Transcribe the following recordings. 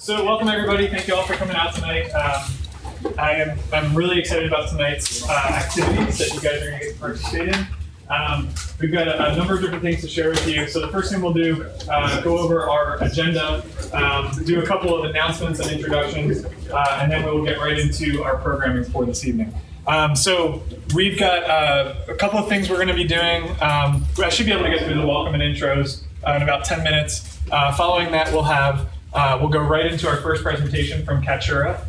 So welcome everybody. Thank you all for coming out tonight. I'm really excited about tonight's activities that you guys are going to get to participate in. We've got a number of different things to share with you. So the first thing we'll do, go over our agenda, do a couple of announcements and introductions, and then we'll get right into our programming for this evening. So we've got a couple of things we're going to be doing. I should be able to get through the welcome and intros in about 10 minutes. Following that, we'll go right into our first presentation from Cattura.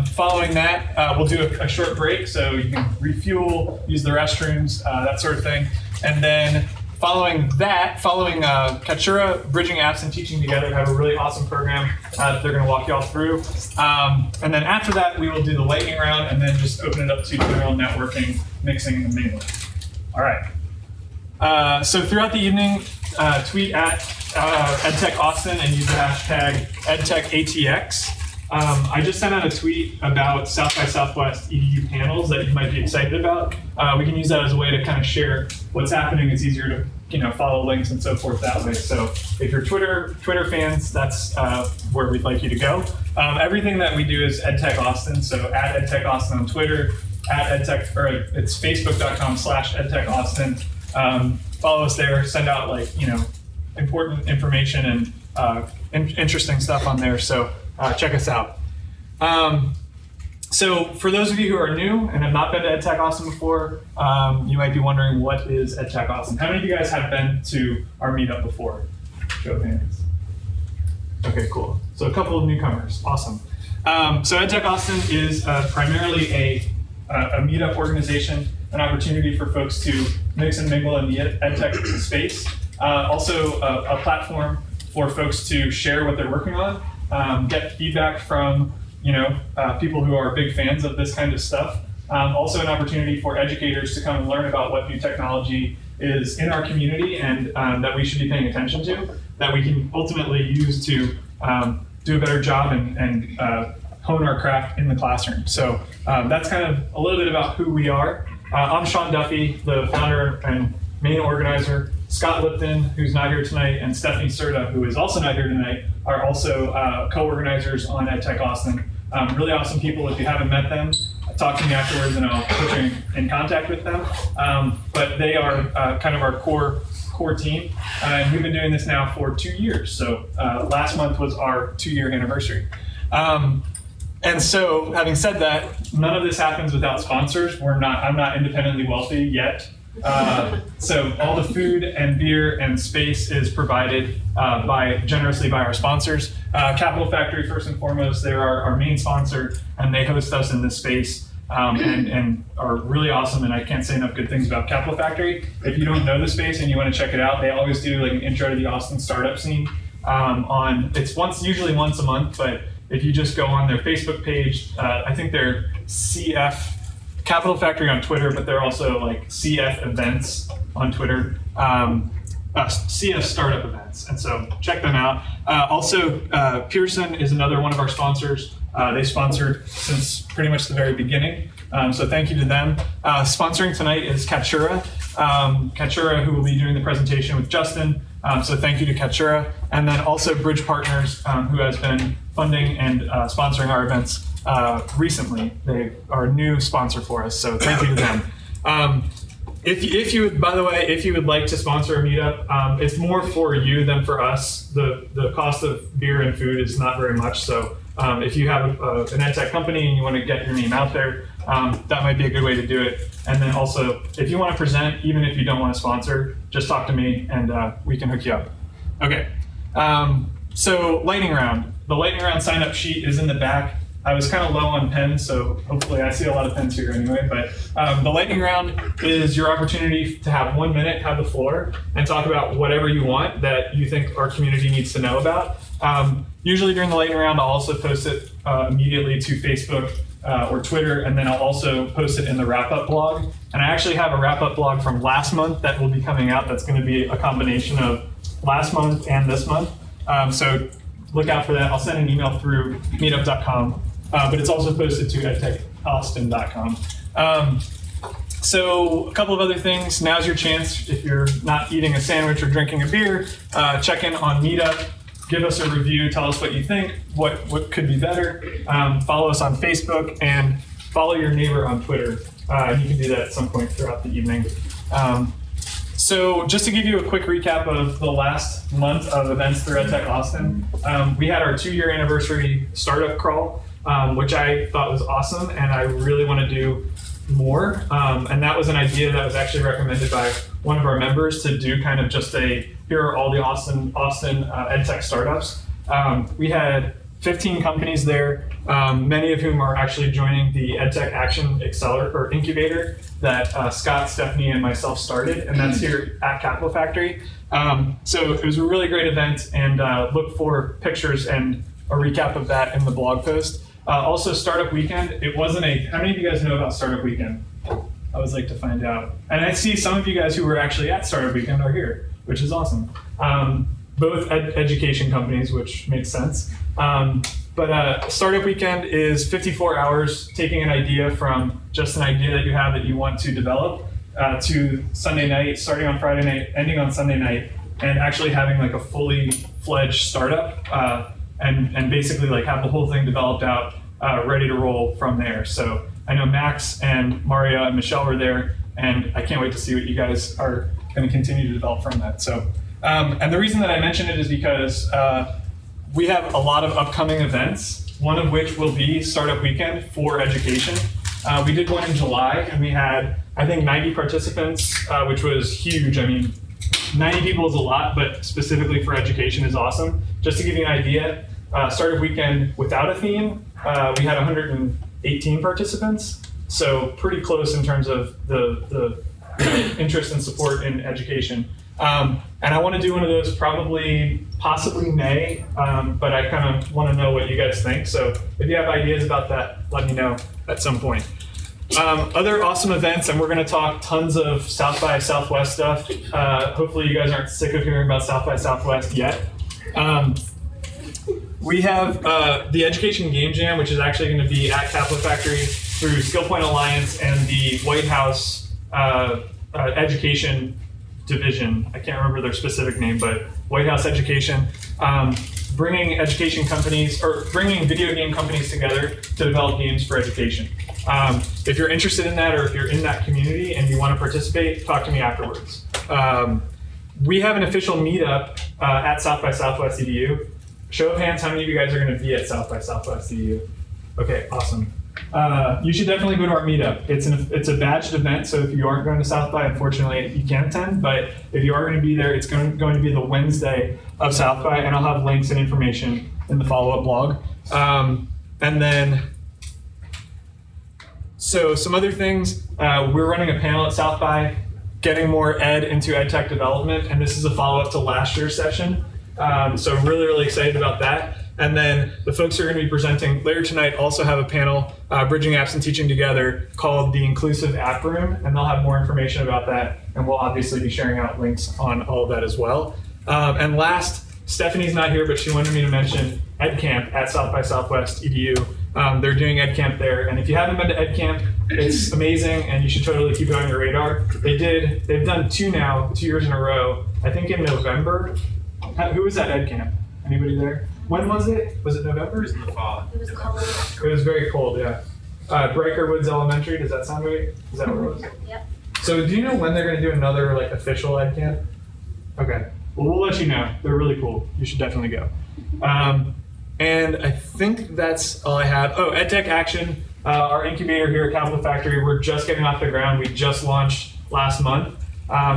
Following that, we'll do a short break so you can refuel, use the restrooms, that sort of thing. And then following Cattura, BridgingApps and Teaching2Gether have a really awesome program that they're going to walk you all through. And then after that, we will do the lightning round and then just open it up to general networking, mixing, and mingling. All right. So throughout the evening, tweet at EdTech Austin and use the hashtag EdTechATX. I just sent out a tweet about South by Southwest EDU panels that you might be excited about. We can use that as a way to kind of share what's happening. It's easier to follow links and so forth that way. So if you're Twitter fans, that's where we'd like you to go. Everything that we do is EdTech Austin. So at EdTech Austin on Twitter, at EdTech, or it's facebook.com/EdTech Austin. Follow us there. Send out important information and interesting stuff on there. So check us out. So for those of you who are new and have not been to EdTech Austin before, you might be wondering, what is EdTech Austin? How many of you guys have been to our meetup before? Show of hands. Okay, cool. So a couple of newcomers. Awesome. So EdTech Austin is primarily a meetup organization, an opportunity for folks to mix and mingle in the EdTech space. Also a platform for folks to share what they're working on. Get feedback from people who are big fans of this kind of stuff. Also an opportunity for educators to come and learn about what new technology is in our community and that we should be paying attention to, that we can ultimately use to do a better job and hone our craft in the classroom. So that's kind of a little bit about who we are. I'm Sean Duffy, the founder and main organizer. Scott Lipton, who's not here tonight, and Stephanie Serta, who is also not here tonight, are also co-organizers on EdTech Austin. Really awesome people. If you haven't met them, talk to me afterwards and I'll put you in contact with them. But they are kind of our core team. And we've been doing this now for 2 years. So last month was our 2-year anniversary. And so having said that, none of this happens without sponsors. I'm not independently wealthy yet. So all the food and beer and space is provided generously by our sponsors. Capital Factory, first and foremost, they're our main sponsor, and they host us in this space and are really awesome. And I can't say enough good things about Capital Factory. If you don't know the space and you want to check it out, they always do an intro to the Austin startup scene. It's usually once a month, but if you just go on their Facebook page, I think they're CF Capital Factory on Twitter, but they're also CF Events on Twitter, CF Startup Events, and so check them out. Also, Pearson is another one of our sponsors. They sponsored since pretty much the very beginning, so thank you to them. Sponsoring tonight is Cattura, who will be doing the presentation with Justin, so thank you to Cattura. And then also Bridge Partners, who has been funding and sponsoring our events recently. They are a new sponsor for us, so thank you to them. If you would like to sponsor a meetup, it's more for you than for us. The cost of beer and food is not very much, so if you have an EdTech company and you want to get your name out there, that might be a good way to do it. And then also, if you want to present, even if you don't want to sponsor, just talk to me and we can hook you up. Okay, so lightning round. The lightning round sign-up sheet is in the back. I was kind of low on pens, so hopefully I see a lot of pens here anyway, but the lightning round is your opportunity to have 1 minute, have the floor, and talk about whatever you want that you think our community needs to know about. Usually during the lightning round, I'll also post it immediately to Facebook or Twitter, and then I'll also post it in the wrap-up blog. And I actually have a wrap-up blog from last month that will be coming out that's going to be a combination of last month and this month. So look out for that. I'll send an email through meetup.com. But it's also posted to edtechaustin.com. So a couple of other things. Now's your chance. If you're not eating a sandwich or drinking a beer, check in on Meetup. give us a review, tell us what you think, what could be better. Follow us on Facebook and follow your neighbor on Twitter. You can do that at some point throughout the evening. So just to give you a quick recap of the last month of events through EdTech Austin, we had our 2-year anniversary startup crawl, which I thought was awesome, and I really want to do more. And that was an idea that was actually recommended by one of our members to do kind of just here are all the Austin EdTech startups. We had 15 companies there, many of whom are actually joining the EdTech Action Accelerator or Incubator that Scott, Stephanie, and myself started, and that's here at Capital Factory. So it was a really great event, and look for pictures and a recap of that in the blog post. Also, Startup Weekend, it wasn't how many of you guys know about Startup Weekend? I always like to find out. And I see some of you guys who were actually at Startup Weekend are here, which is awesome. Both education companies, which makes sense. But Startup Weekend is 54 hours taking an idea from just an idea that you have that you want to develop to Sunday night, starting on Friday night, ending on Sunday night, and actually having like a fully fledged startup and basically like have the whole thing developed out, ready to roll from there. So I know Max and Mario and Michelle were there, and I can't wait to see what you guys are going to continue to develop from that. So, and the reason that I mention it is because we have a lot of upcoming events, one of which will be Startup Weekend for education. We did one in July, and we had, I think, 90 participants, which was huge. I mean, 90 people is a lot, but specifically for education is awesome. Just to give you an idea, Startup Weekend without a theme, we had 118 participants, so pretty close in terms of the interest and support in education. And I want to do one of those possibly May, but I kind of want to know what you guys think. So if you have ideas about that, let me know at some point. Other awesome events, and we're going to talk tons of South by Southwest stuff. Hopefully you guys aren't sick of hearing about South by Southwest yet. We have the Education Game Jam, which is actually going to be at Capital Factory through SkillPoint Alliance and the White House Education Division. I can't remember their specific name, but White House Education, bringing education companies or bringing video game companies together to develop games for education. If you're interested in that, or if you're in that community and you want to participate, talk to me afterwards. We have an official meetup at South by Southwest EDU. Show of hands, how many of you guys are going to be at South by Southwest EDU? Okay, awesome. You should definitely go to our meetup. It's a badged event, so if you aren't going to South by, unfortunately, you can't attend. But if you are going to be there, it's going to be the Wednesday of South by, and I'll have links and information in the follow-up blog. And then, so some other things. We're running a panel at South by, getting more ed into EdTech development, and this is a follow-up to last year's session. So I'm really, really excited about that. And then the folks who are going to be presenting later tonight also have a panel, Bridging Apps and Teaching2Gether, called the Inclusive App Room, and they'll have more information about that, and we'll obviously be sharing out links on all of that as well. And last, Stephanie's not here, but she wanted me to mention EdCamp at South by Southwest EDU. They're doing EdCamp there, and if you haven't been to EdCamp, it's amazing, and you should totally keep it on your radar. They've done 2 years in a row, I think in November. Who was at EdCamp? Anybody there? When was it? Was it November? It was in the fall. It was cold. It was very cold, yeah. Briker Woods Elementary, does that sound right? Is that where it was? Yep. So do you know when they're going to do another official EdCamp? Okay. Well, we'll let you know. They're really cool. You should definitely go. And I think that's all I have. Oh, EdTech Action, our incubator here at Capital Factory. We're just getting off the ground. We just launched last month.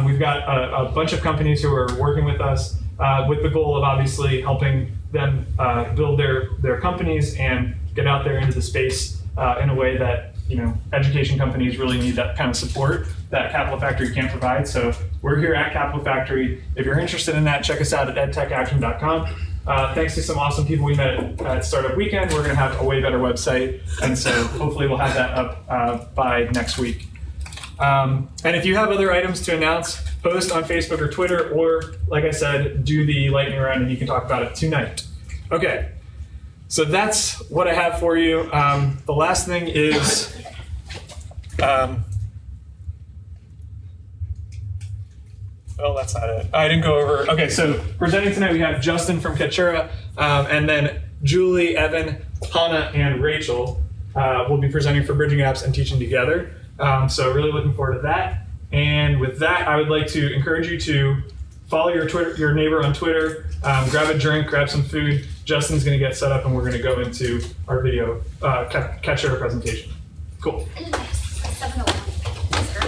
We've got a bunch of companies who are working with us with the goal of obviously helping them build their companies and get out there into the space in a way that education companies really need that kind of support that Capital Factory can't provide. So we're here at Capital Factory. If you're interested in that, check us out at edtechaction.com. Thanks to some awesome people we met at Startup Weekend, we're going to have a way better website, and so hopefully we'll have that up by next week. And if you have other items to announce, post on Facebook or Twitter, or like I said, do the lightning round and you can talk about it tonight. Okay, so that's what I have for you. The last thing is Oh, that's not it. I didn't go over. Okay, so presenting tonight we have Justin from Cattura, and then Julie, Evan, Hannah, and Rachel will be presenting for Bridging Apps and Teaching2Gether. So really looking forward to that. And with that, I would like to encourage you to follow your neighbor on Twitter, grab a drink, grab some food. Justin's going to get set up, and we're going to go into our video Cattura presentation. Cool.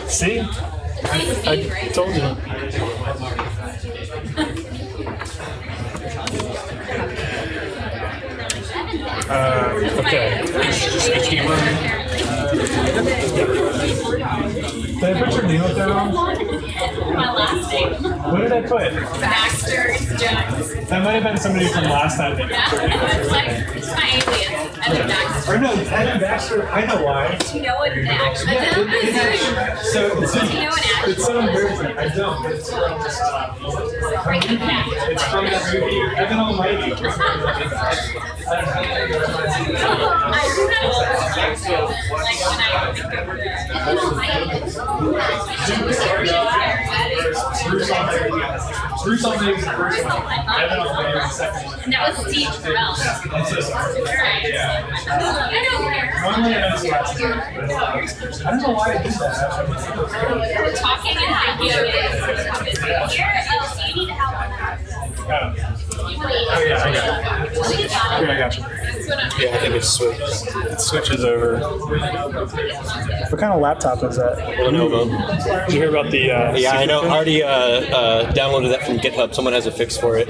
See? I told you. Okay. Did I put your name down? My last name. What did I put? Baxter Jones. That might have been somebody from last time. It's my alias. Evan Baxter. Or no, Evan Baxter. I know why. Do you know what an action is? So Do you know an action? it's so embarrassing. I don't. But it's from it's from that movie Evan Almighty. I remember like when I think Bruce Almighty was the first one. Evan Almighty was the second one. and that was Steve Carell. I'm so sorry. I don't care. Normally I know the last name, but I don't know why I did that. We're talking and thinking. So you need to help. Oh yeah, I got it. Here, I got you. Yeah, I think it's switched. It switches over. What kind of laptop is that? Lenovo. Did you hear about the? Yeah, I know. I already downloaded that from GitHub. Someone has a fix for it.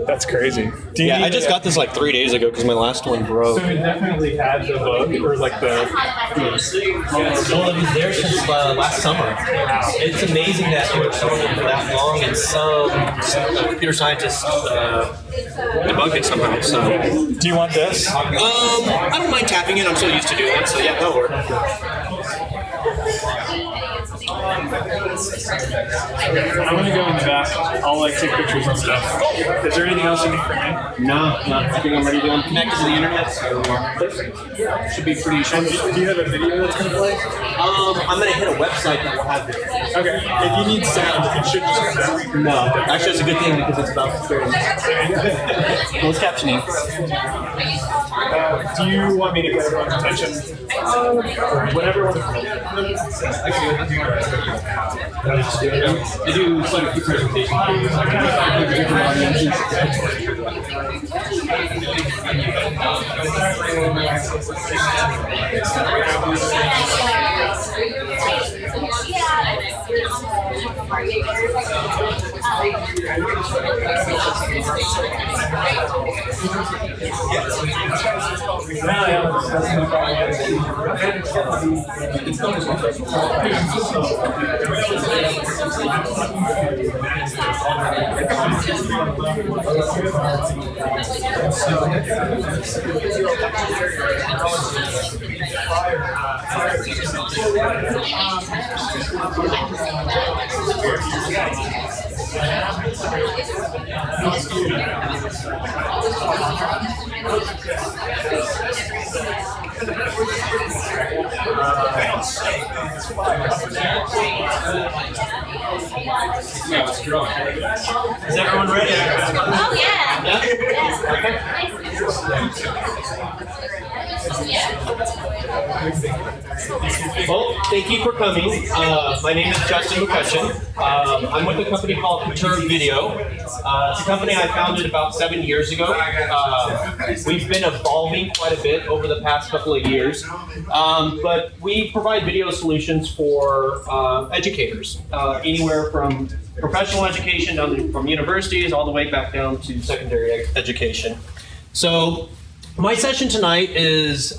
That's crazy. Yeah, I just got this like 3 days ago because my last one broke. So it definitely had the bug, or like the. Well, it was there since last summer. It's amazing that it was for that long, and some computer scientists debugged it somehow. So, Do you want this? I don't mind tapping it. I'm so used to doing it. So yeah, that'll work. I'm gonna go in the back. I'll like take pictures and stuff. Is there anything else you need from me? No, I think I'm ready to go. Connected to the internet. So should be pretty. Do you have a video that's gonna play? I'm gonna hit a website that will have it. Okay. If you need sound, it should just come down. No, actually, it's a good thing because it's about security. Closed captioning. Do you want me to get everyone's attention? Whatever one. I do quite a few presentations. Is everyone ready? Oh yeah. Well, thank you for coming. My name is Justin McCutcheon. I'm with a company called Cattura Video. It's a company I founded about 7 years ago. We've been evolving quite a bit over the past couple of years, but we provide video solutions for educators, anywhere from professional education down from universities all the way back down to secondary education. So my session tonight is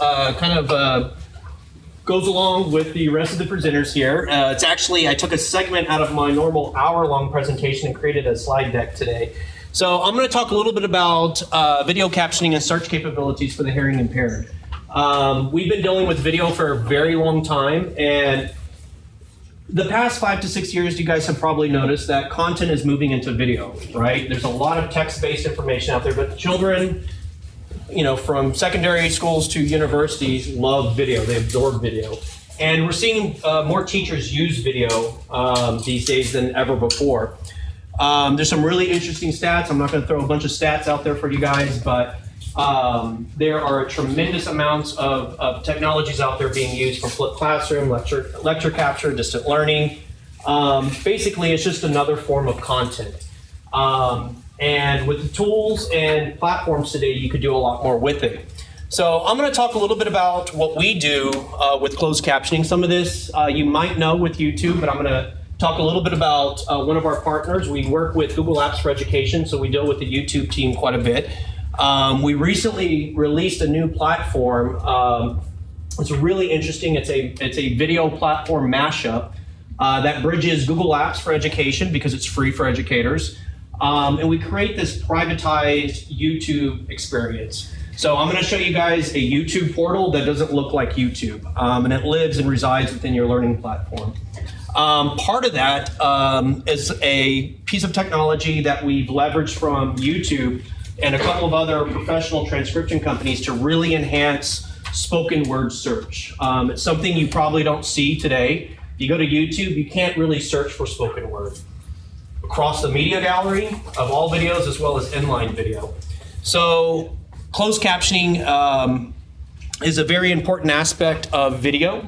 goes along with the rest of the presenters here. It's actually, I took a segment out of my normal hour-long presentation and created a slide deck today. So I'm going to talk a little bit about video captioning and search capabilities for the hearing impaired. We've been dealing with video for a very long time, and the past 5 to 6 years, you guys have probably noticed that content is moving into video, right? There's a lot of text-based information out there, but children, you know, from secondary schools to universities love video. They absorb video. And we're seeing more teachers use video these days than ever before. There's some really interesting stats. I'm not going to throw a bunch of stats out there for you guys, but there are tremendous amounts of technologies out there being used for flipped classroom, lecture capture, distant learning. Basically, it's just another form of content. And with the tools and platforms today, you could do a lot more with it. So I'm going to talk a little bit about what we do with closed captioning. Some of this you might know with YouTube, but I'm going to talk a little bit about one of our partners. We work with Google Apps for Education, so we deal with the YouTube team quite a bit. We recently released a new platform. It's really interesting. It's a video platform mashup that bridges Google Apps for Education because it's free for educators. And we create this privatized YouTube experience. So I'm going to show you guys a YouTube portal that doesn't look like YouTube, and it lives and resides within your learning platform. Part of that is a piece of technology that we've leveraged from YouTube and a couple of other professional transcription companies to really enhance spoken word search. It's something you probably don't see today. If you go to YouTube, you can't really search for spoken word across the media gallery of all videos as well as inline video. So closed captioning is a very important aspect of video.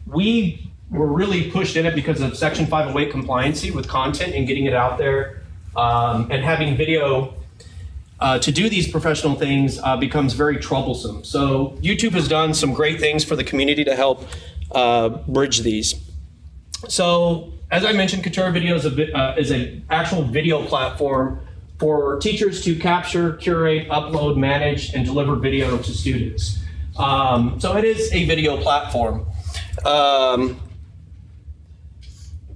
We were really pushed in it because of Section 508 compliancy with content and getting it out there, and having video to do these professional things becomes very troublesome. So YouTube has done some great things for the community to help bridge these. So as I mentioned, Cattura Video is an actual video platform for teachers to capture, curate, upload, manage, and deliver video to students. So it is a video platform.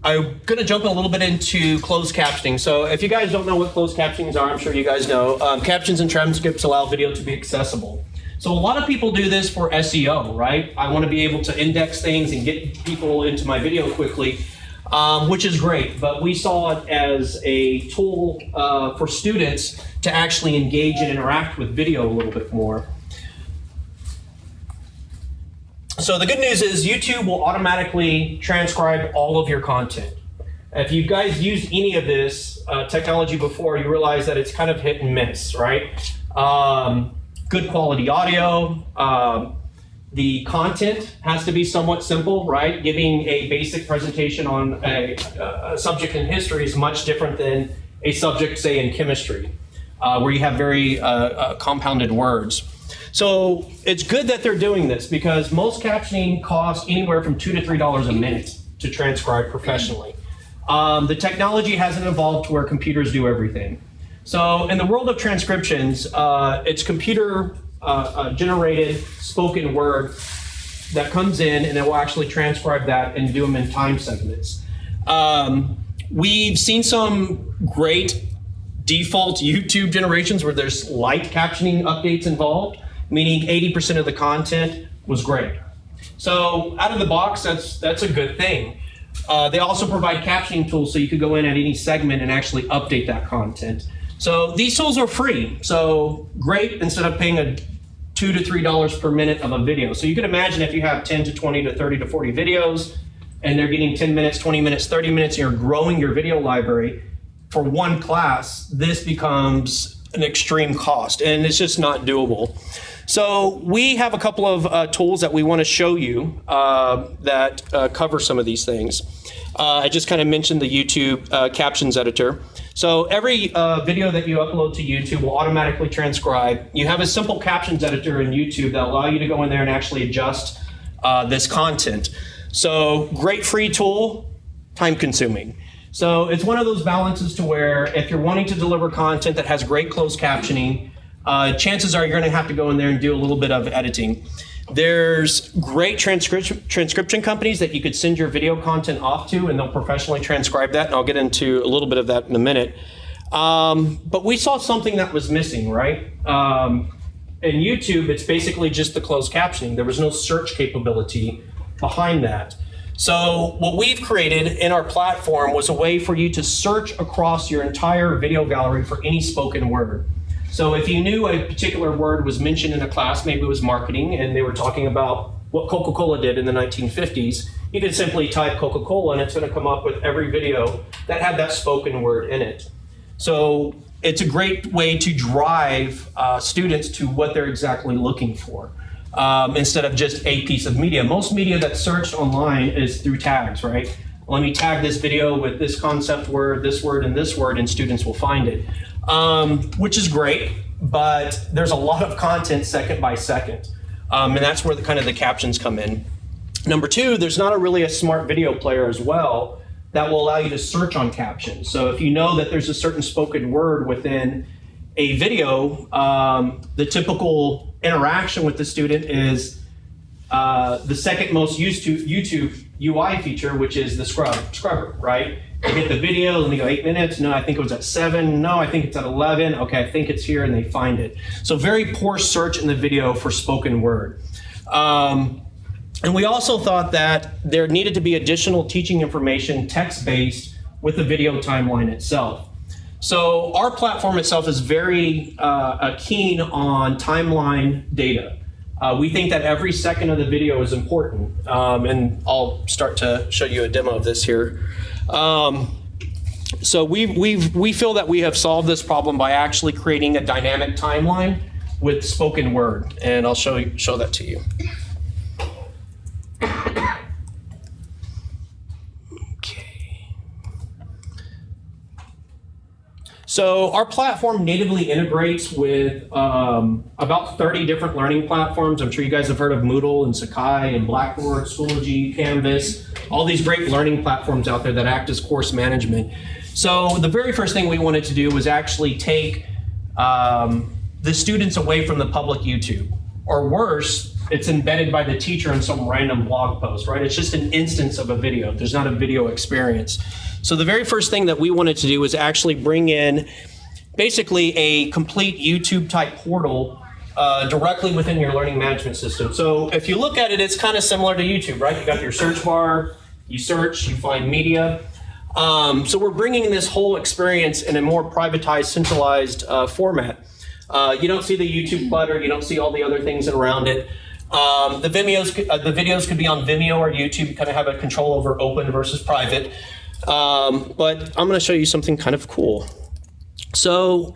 I'm going to jump a little bit into closed captioning. So if you guys don't know what closed captionings are, I'm sure you guys know. Captions and transcripts allow video to be accessible. So a lot of people do this for SEO, right? I want to be able to index things and get people into my video quickly, which is great. But we saw it as a tool for students to actually engage and interact with video a little bit more. So the good news is YouTube will automatically transcribe all of your content. If you guys used any of this technology before, you realize that it's kind of hit and miss, right? Good quality audio. The content has to be somewhat simple, right? Giving a basic presentation on a subject in history is much different than a subject, say, in chemistry, where you have very compounded words. So it's good that they're doing this because most captioning costs anywhere from $2 to $3 a minute to transcribe professionally. The technology hasn't evolved to where computers do everything. So in the world of transcriptions, it's computer generated spoken word that comes in and it will actually transcribe that and do them in time segments. We've seen some great default YouTube generations where there's light captioning updates involved, meaning 80% of the content was great. So out of the box, that's a good thing. They also provide captioning tools so you could go in at any segment and actually update that content. So these tools are free, so great instead of paying $2 to $3 per minute of a video. So you can imagine if you have 10 to 20 to 30 to 40 videos and they're getting 10 minutes, 20 minutes, 30 minutes, and you're growing your video library for one class, this becomes an extreme cost and it's just not doable. So we have a couple of tools that we want to show you that cover some of these things. I just kind of mentioned the YouTube captions editor. So every video that you upload to YouTube will automatically transcribe. You have a simple captions editor in YouTube that allow you to go in there and actually adjust this content. So great free tool, time consuming. So it's one of those balances to where if you're wanting to deliver content that has great closed captioning, chances are you're going to have to go in there and do a little bit of editing. There's great transcription companies that you could send your video content off to and they'll professionally transcribe that, and I'll get into a little bit of that in a minute. But we saw something that was missing, right? In YouTube, it's basically just the closed captioning. There was no search capability behind that. So what we've created in our platform was a way for you to search across your entire video gallery for any spoken word. So if you knew a particular word was mentioned in a class, maybe it was marketing, and they were talking about what Coca-Cola did in the 1950s. You could simply type Coca-Cola and it's going to come up with every video that had that spoken word in it. So it's a great way to drive students to what they're exactly looking for, instead of just a piece of media. Most media that's searched online is through tags, right? Let me tag this video with this concept word, and this word, and students will find it, which is great, but there's a lot of content second by second, and that's where the captions come in. Number two, there's not really a smart video player as well that will allow you to search on captions. So if you know that there's a certain spoken word within a video, the typical interaction with the student is the second most used to YouTube UI feature, which is the scrubber, right? They get the video and they go 8 minutes. No, I think it was at 7. No, I think it's at 11. Okay, I think it's here, and they find it. So very poor search in the video for spoken word. And we also thought that there needed to be additional teaching information, text-based, with the video timeline itself. So our platform itself is very keen on timeline data. We think that every second of the video is important, and I'll start to show you a demo of this here. So we feel that we have solved this problem by actually creating a dynamic timeline with spoken word, and I'll show that to you. So our platform natively integrates with about 30 different learning platforms. I'm sure you guys have heard of Moodle and Sakai and Blackboard, Schoology, Canvas, all these great learning platforms out there that act as course management. So the very first thing we wanted to do was actually take the students away from the public YouTube. Or worse, it's embedded by the teacher in some random blog post, right? It's just an instance of a video. There's not a video experience. So the very first thing that we wanted to do was actually bring in basically a complete YouTube type portal directly within your learning management system. So if you look at it, it's kind of similar to YouTube, right? You got your search bar, you search, you find media. So we're bringing this whole experience in a more privatized, centralized format. You don't see the YouTube clutter, you don't see all the other things around it. The videos could be on Vimeo or YouTube, kind of have a control over open versus private. But I'm going to show you something kind of cool. So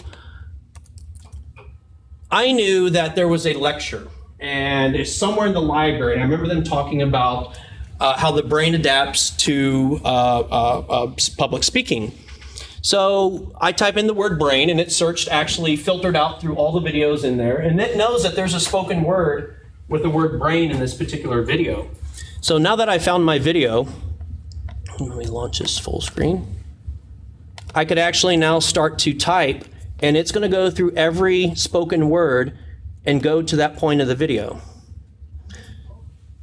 I knew that there was a lecture, and it's somewhere in the library. I remember them talking about how the brain adapts to public speaking. So I type in the word brain, and it searched, actually filtered out through all the videos in there, and it knows that there's a spoken word with the word brain in this particular video. So now that I found my video, let me launch this full screen. I could actually now start to type, and it's going to go through every spoken word and go to that point of the video.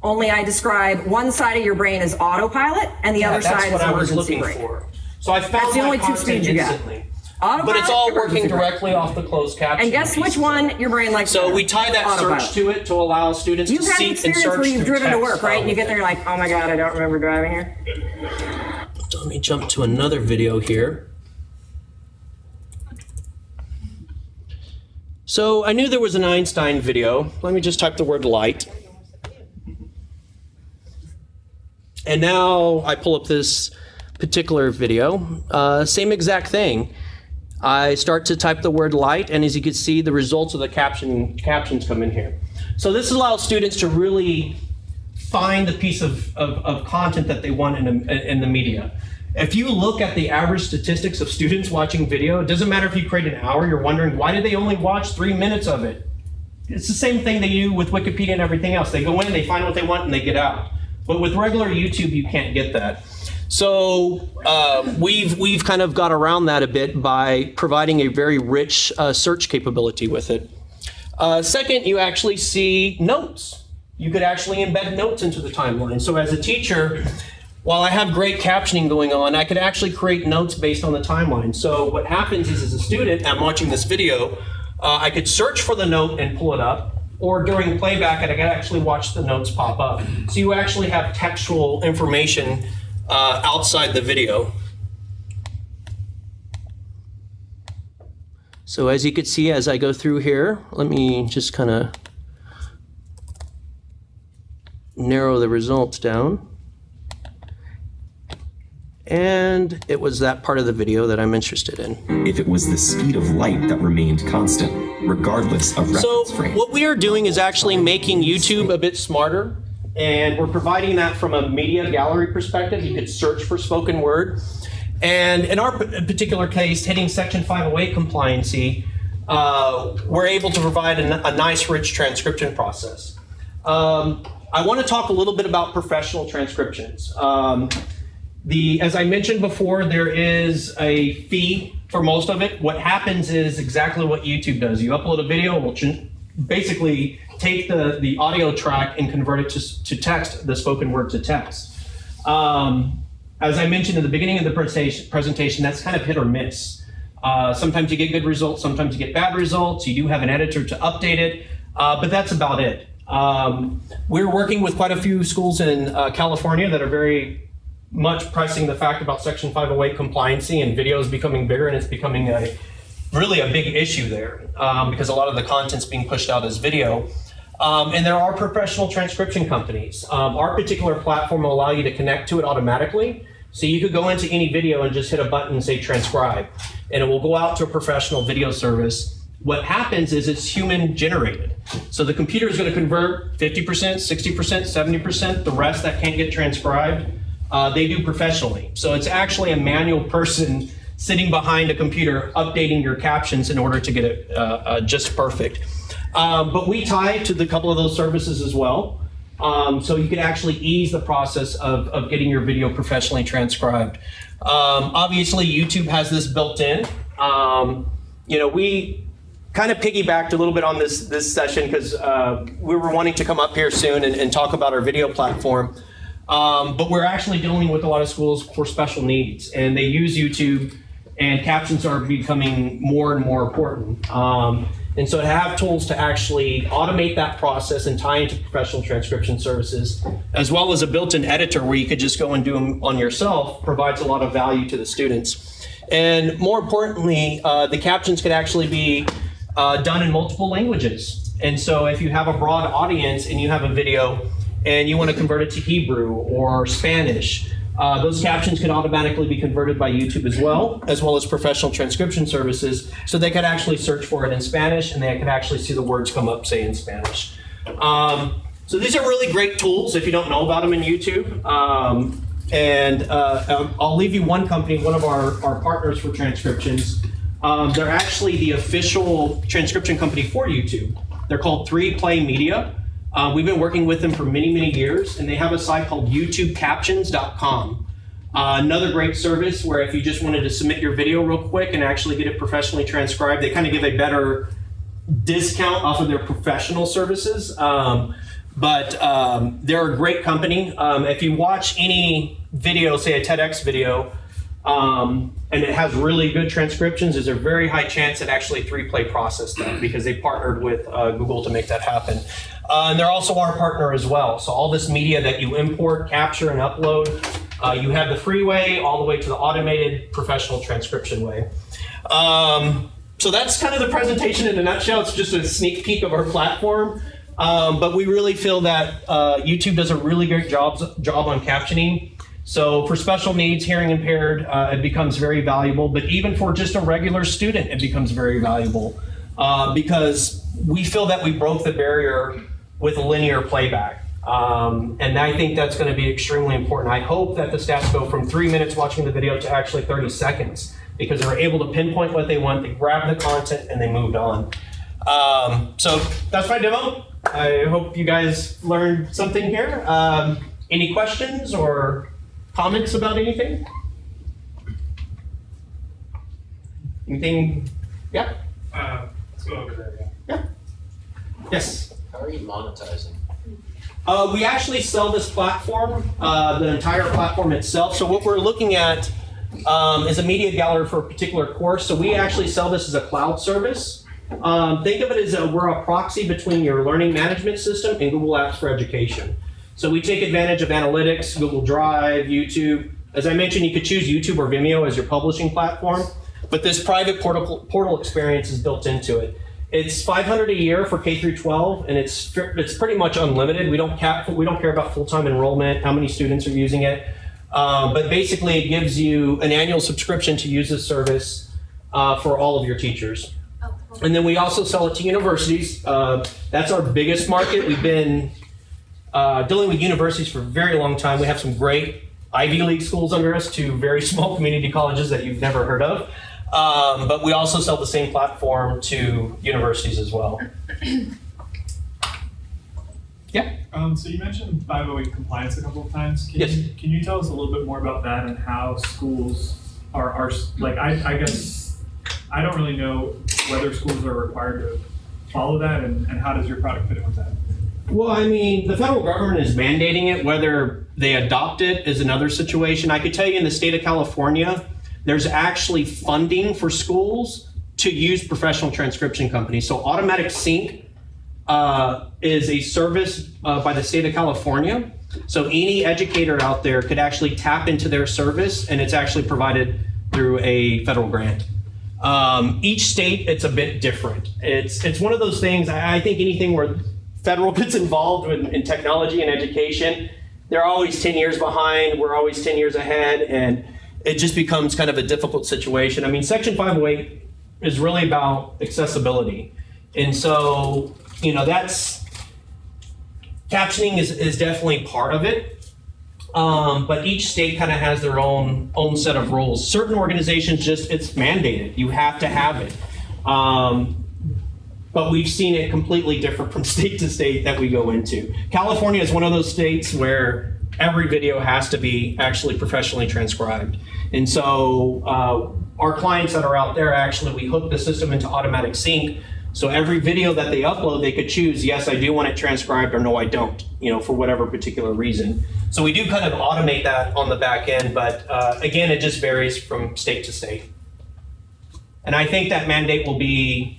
Only I describe one side of your brain as autopilot, and the other side is emergency brain. For. So I found that's the only two content speeds you get. instantly. Autopilot, but it's all working directly off the closed caption. And guess which one your brain likes better? So we tie that Autopilot. search to it to allow students to seek and search. You've had experience where you've driven to work, right? And you get there, you're like, oh my God, I don't remember driving here. So let me jump to another video here. So I knew there was an Einstein video. Let me just type the word light. And now I pull up this particular video. Same exact thing. I start to type the word light, and as you can see, the results of the captions come in here. So this allows students to really find the piece of content that they want in the media. If you look at the average statistics of students watching video, it doesn't matter if you create an hour, you're wondering, why did they only watch 3 minutes of it? It's the same thing they do with Wikipedia and everything else. They go in, they find what they want, and they get out. But with regular YouTube, you can't get that. So we've kind of got around that a bit by providing a very rich search capability with it. Second, you actually see notes. You could actually embed notes into the timeline. So as a teacher, while I have great captioning going on, I could actually create notes based on the timeline. So what happens is, as a student, I'm watching this video, I could search for the note and pull it up. Or during playback, I could actually watch the notes pop up. So you actually have textual information outside the video. So as you can see, as I go through here, let me just kind of narrow the results down. And it was that part of the video that I'm interested in. If it was the speed of light that remained constant, regardless of reference frame. What we are doing is actually making YouTube a bit smarter, and we're providing that from a media gallery perspective. You could search for spoken word. And in our particular case, hitting Section 508 compliancy, we're able to provide a nice, rich transcription process. I want to talk a little bit about professional transcriptions. As I mentioned before, there is a fee for most of it. What happens is exactly what YouTube does. You upload a video, and we'll basically take the audio track and convert it to text, the spoken word to text. As I mentioned in the beginning of the presentation, that's kind of hit or miss. Sometimes you get good results, sometimes you get bad results. You do have an editor to update it, but that's about it. We're working with quite a few schools in California that are very much pressing the fact about Section 508 compliancy, and video is becoming bigger, and it's becoming really a big issue there because a lot of the content's being pushed out as video. And there are professional transcription companies. Our particular platform will allow you to connect to it automatically. So you could go into any video and just hit a button and say transcribe, and it will go out to a professional video service. What happens is it's human generated. So the computer is going to convert 50%, 60%, 70%, the rest that can't get transcribed. They do professionally. So it's actually a manual person sitting behind a computer updating your captions in order to get it just perfect. But we tie to a couple of those services as well. So you can actually ease the process of getting your video professionally transcribed. Obviously, YouTube has this built in. We kind of piggybacked a little bit on this session because we were wanting to come up here soon and talk about our video platform. But we're actually dealing with a lot of schools for special needs, and they use YouTube, and captions are becoming more and more important. And so to have tools to actually automate that process and tie into professional transcription services, as well as a built-in editor where you could just go and do them on yourself, provides a lot of value to the students. And more importantly, the captions could actually be done in multiple languages. And so if you have a broad audience and you have a video and you want to convert it to Hebrew or Spanish, those captions can automatically be converted by YouTube as well as professional transcription services, so they could actually search for it in Spanish and they could actually see the words come up, say, in Spanish. So these are really great tools if you don't know about them in YouTube. I'll leave you one company, one of our partners for transcriptions. They're actually the official transcription company for YouTube. They're called 3Play Media. We've been working with them for many, many years, and they have a site called YouTubeCaptions.com. Another great service where if you just wanted to submit your video real quick and actually get it professionally transcribed, they kind of give a better discount off of their professional services. But they're a great company. If you watch any video, say a TEDx video, and it has really good transcriptions, there's a very high chance that actually 3Play processed that because they partnered with Google to make that happen. And they're also our partner as well. So all this media that you import, capture, and upload, you have the free way all the way to the automated professional transcription way. So that's kind of the presentation in a nutshell. It's just a sneak peek of our platform. But we really feel that YouTube does a really great job on captioning. So for special needs, hearing impaired, it becomes very valuable. But even for just a regular student, it becomes very valuable because we feel that we broke the barrier with linear playback. And I think that's going to be extremely important. I hope that the stats go from 3 minutes watching the video to actually 30 seconds because they're able to pinpoint what they want, they grab the content, and they moved on. So that's my demo. I hope you guys learned something here. Any questions or comments about anything? Anything? Yeah? Let's go over there, Yeah. Yes? How are you monetizing? We actually sell this platform, the entire platform itself. So what we're looking at is a media gallery for a particular course. So we actually sell this as a cloud service. Think of it as we're a proxy between your learning management system and Google Apps for Education. So we take advantage of analytics, Google Drive, YouTube. As I mentioned, you could choose YouTube or Vimeo as your publishing platform, but this private portal experience is built into it. It's $500 a year for K through 12, and it's pretty much unlimited. We don't care about full-time enrollment, how many students are using it, but basically it gives you an annual subscription to use this service for all of your teachers. And then we also sell it to universities. That's our biggest market. We've been dealing with universities for a very long time. We have some great Ivy League schools under us to very small community colleges that you've never heard of. But we also sell the same platform to universities as well. Yeah. So you mentioned 508 compliance a couple of times. Can you tell us a little bit more about that and how schools are like, I guess I don't really know whether schools are required to follow that, and how does your product fit in with that? Well, I mean, the federal government is mandating it. Whether they adopt it is another situation. I could tell you in the state of California, there's actually funding for schools to use professional transcription companies. So Automatic Sync is a service by the state of California. So any educator out there could actually tap into their service, and it's actually provided through a federal grant. Each state, it's a bit different. It's one of those things, I think anything where federal gets involved in technology and education, they're always 10 years behind, we're always 10 years ahead, and it just becomes kind of a difficult situation. I mean, Section 508 is really about accessibility. And so, you know, captioning is definitely part of it. But each state kind of has their own set of rules. Certain organizations it's mandated. You have to have it. But we've seen it completely different from state to state that we go into. California is one of those states where every video has to be actually professionally transcribed. And so our clients that are out there, actually, we hook the system into Automatic Sync. So every video that they upload, they could choose, yes, I do want it transcribed, or no, I don't, you know, for whatever particular reason. So we do kind of automate that on the back end, but again, it just varies from state to state. And I think that mandate will be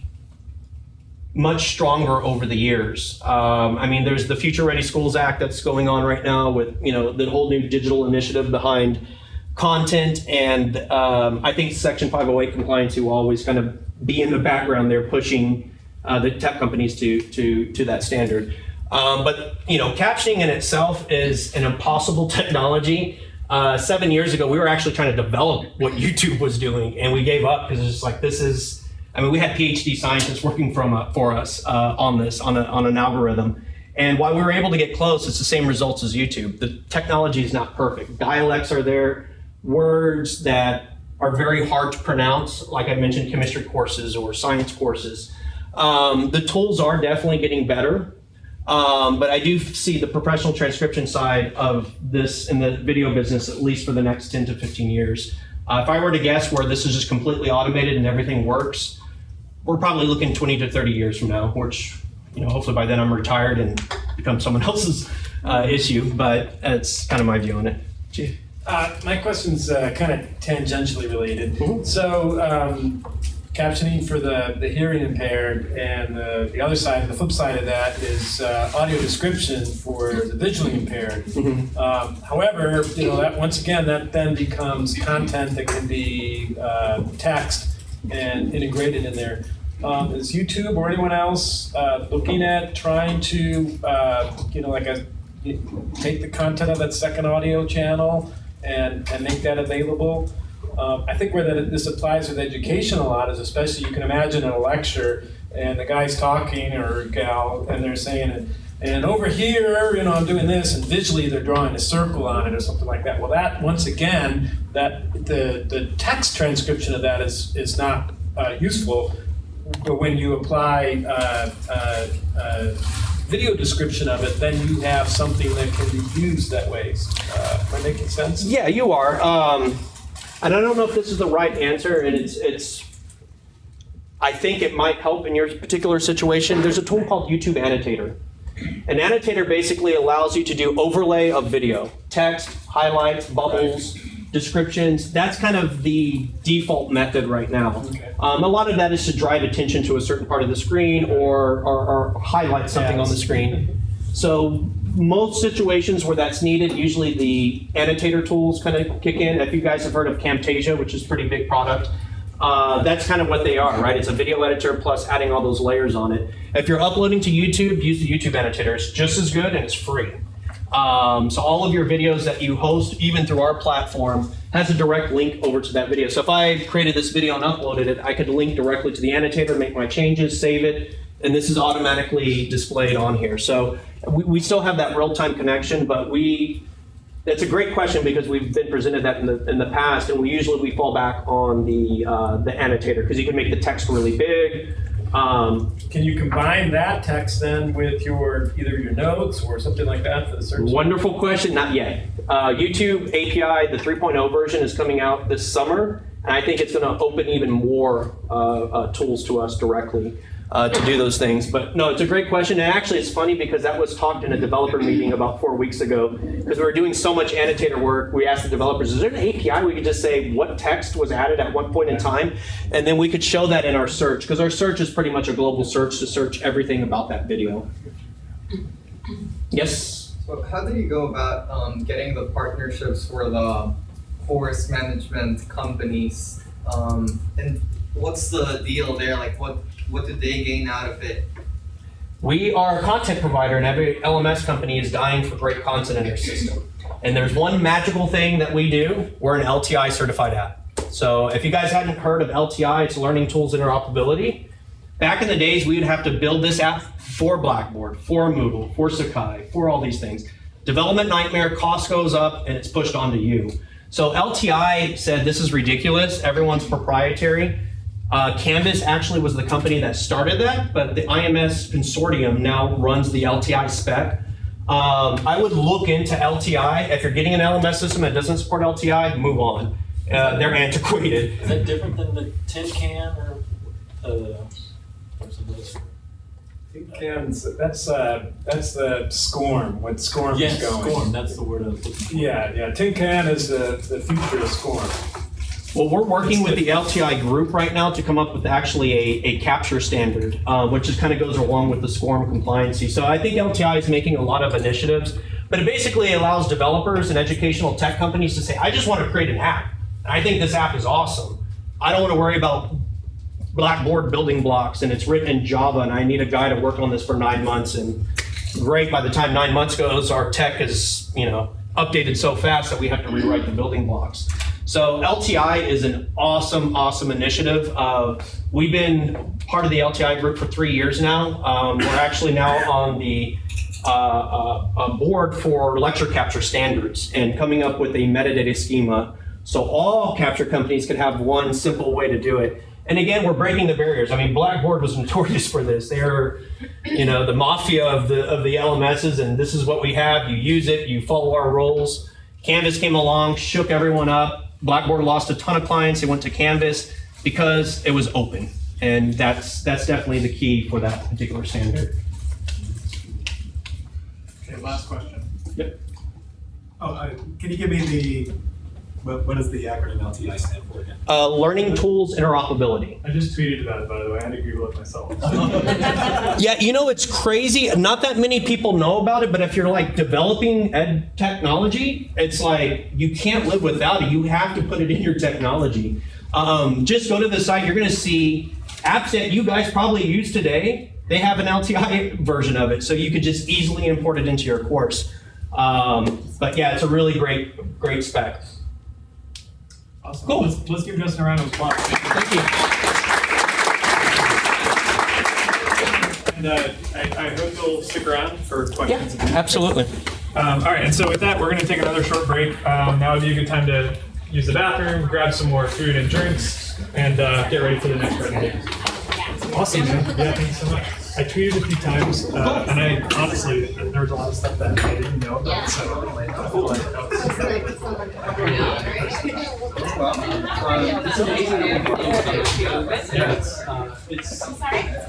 much stronger over the years. I mean, there's the Future Ready Schools Act that's going on right now with, you know, the whole new digital initiative behind content, and I think Section 508 compliance will always kind of be in the background there pushing the tech companies to that standard. But, you know, captioning in itself is an impossible technology. 7 years ago, we were actually trying to develop what YouTube was doing, and we gave up because it's just like, I mean, we had PhD scientists working for us on this, on an algorithm. And while we were able to get close, it's the same results as YouTube. The technology is not perfect. Dialects are there, words that are very hard to pronounce, like I mentioned, chemistry courses or science courses. The tools are definitely getting better, but I do see the professional transcription side of this in the video business, at least for the next 10 to 15 years. If I were to guess where this is just completely automated and everything works, we're probably looking 20 to 30 years from now, which, you know, hopefully by then I'm retired and become someone else's issue, but that's kind of my view on it. Chief? My question's kind of tangentially related. Mm-hmm. So captioning for the hearing impaired, and the other side, the flip side of that is audio description for the visually impaired. Mm-hmm. However, you know, that once again, that then becomes content that can be text and integrated in there. Is YouTube or anyone else looking at trying to, you know, take the content of that second audio channel and make that available? I think where this applies with education a lot is, especially, you can imagine in a lecture and the guy's talking, or gal, and they're saying, and over here, you know, I'm doing this, and visually they're drawing a circle on it or something like that. Well, that, once again, that the text transcription of that is not useful. But when you apply video description of it, then you have something that can be used that way. Am I making sense? Yeah, you are. And I don't know if this is the right answer, and I think it might help in your particular situation. There's a tool called YouTube Annotator. An annotator basically allows you to do overlay of video, text, highlights, bubbles, descriptions. That's kind of the default method right now. Okay. A lot of that is to drive attention to a certain part of the screen or highlight something on the screen. So most situations where that's needed, usually the annotator tools kind of kick in. If you guys have heard of Camtasia, which is a pretty big product, That's kind of what they are, right? It's a video editor plus adding all those layers on it. If you're uploading to YouTube, use the YouTube annotator. It's just as good and it's free. So all of your videos that you host, even through our platform, has a direct link over to that video. So if I created this video and uploaded it, I could link directly to the annotator, make my changes, save it, and this is automatically displayed on here. So we still have that real-time connection, but that's a great question because we've been presented that in the past, and we fall back on the annotator because you can make the text really big. Can you combine that text then with either your notes or something like that for the search? Wonderful question. Not yet. YouTube API, the 3.0 version, is coming out this summer, and I think it's going to open even more tools to us directly to do those things. But no, it's a great question. And actually, it's funny because that was talked in a developer meeting about 4 weeks ago. Because we were doing so much annotator work, we asked the developers, is there an API we could just say what text was added at what point in time? And then we could show that in our search. Because our search is pretty much a global search to search everything about that video. Yes? So how do you go about getting the partnerships for the forest management companies? And what's the deal there? Like what do they gain out of it? We are a content provider, and every LMS company is dying for great content in their system. And there's one magical thing that we do. We're an LTI certified app. So if you guys hadn't heard of LTI, it's Learning Tools Interoperability. Back in the days, we would have to build this app for Blackboard, for Moodle, for Sakai, for all these things. Development nightmare, cost goes up, and it's pushed onto you. So LTI said, this is ridiculous. Everyone's proprietary. Canvas actually was the company that started that, but the IMS consortium now runs the LTI spec. I would look into LTI. If you're getting an LMS system that doesn't support LTI, move on. They're antiquated. Is that different than the tin can or something else? Tin cans, that's the SCORM, when SCORM is going. SCORM, that's the word I was looking for. Yeah, tin can is the future of SCORM. Well, we're working with the LTI group right now to come up with actually a capture standard, which just kind of goes along with the SCORM compliancy. So I think LTI is making a lot of initiatives, but it basically allows developers and educational tech companies to say, I just want to create an app. And I think this app is awesome. I don't want to worry about Blackboard building blocks and it's written in Java and I need a guy to work on this for 9 months. And great, by the time 9 months goes, our tech is updated so fast that we have to rewrite the building blocks. So LTI is an awesome, awesome initiative. We've been part of the LTI group for 3 years now. We're actually now on the board for lecture capture standards and coming up with a metadata schema so all capture companies could have one simple way to do it. And again, we're breaking the barriers. I mean, Blackboard was notorious for this. They're, the mafia of the LMSs, and this is what we have. You use it, you follow our rules. Canvas came along, shook everyone up. Blackboard lost a ton of clients. They went to Canvas because it was open, and that's definitely the key for that particular standard. Okay, last question. Yep. Can you give me what does the acronym LTI stand for again? Learning Tools Interoperability. I just tweeted about it, by the way. I had to Google it myself. Yeah, it's crazy. Not that many people know about it, but if you're like developing ed technology, it's like you can't live without it. You have to put it in your technology. Just go to the site. You're going to see apps that you guys probably use today. They have an LTI version of it, so you could just easily import it into your course. But yeah, it's a really great spec. Awesome. Cool. Let's give Justin a round of applause. Thank you. And I hope you'll stick around for questions. Yeah, absolutely. All right, and so with that, we're going to take another short break. Now would be a good time to use the bathroom, grab some more food and drinks, and get ready for the next presentation. Awesome, man. Yeah, thank you so much. I tweeted a few times, and I honestly, there was a lot of stuff that I didn't know about, so I feel like that was... It's amazing. Yeah, it's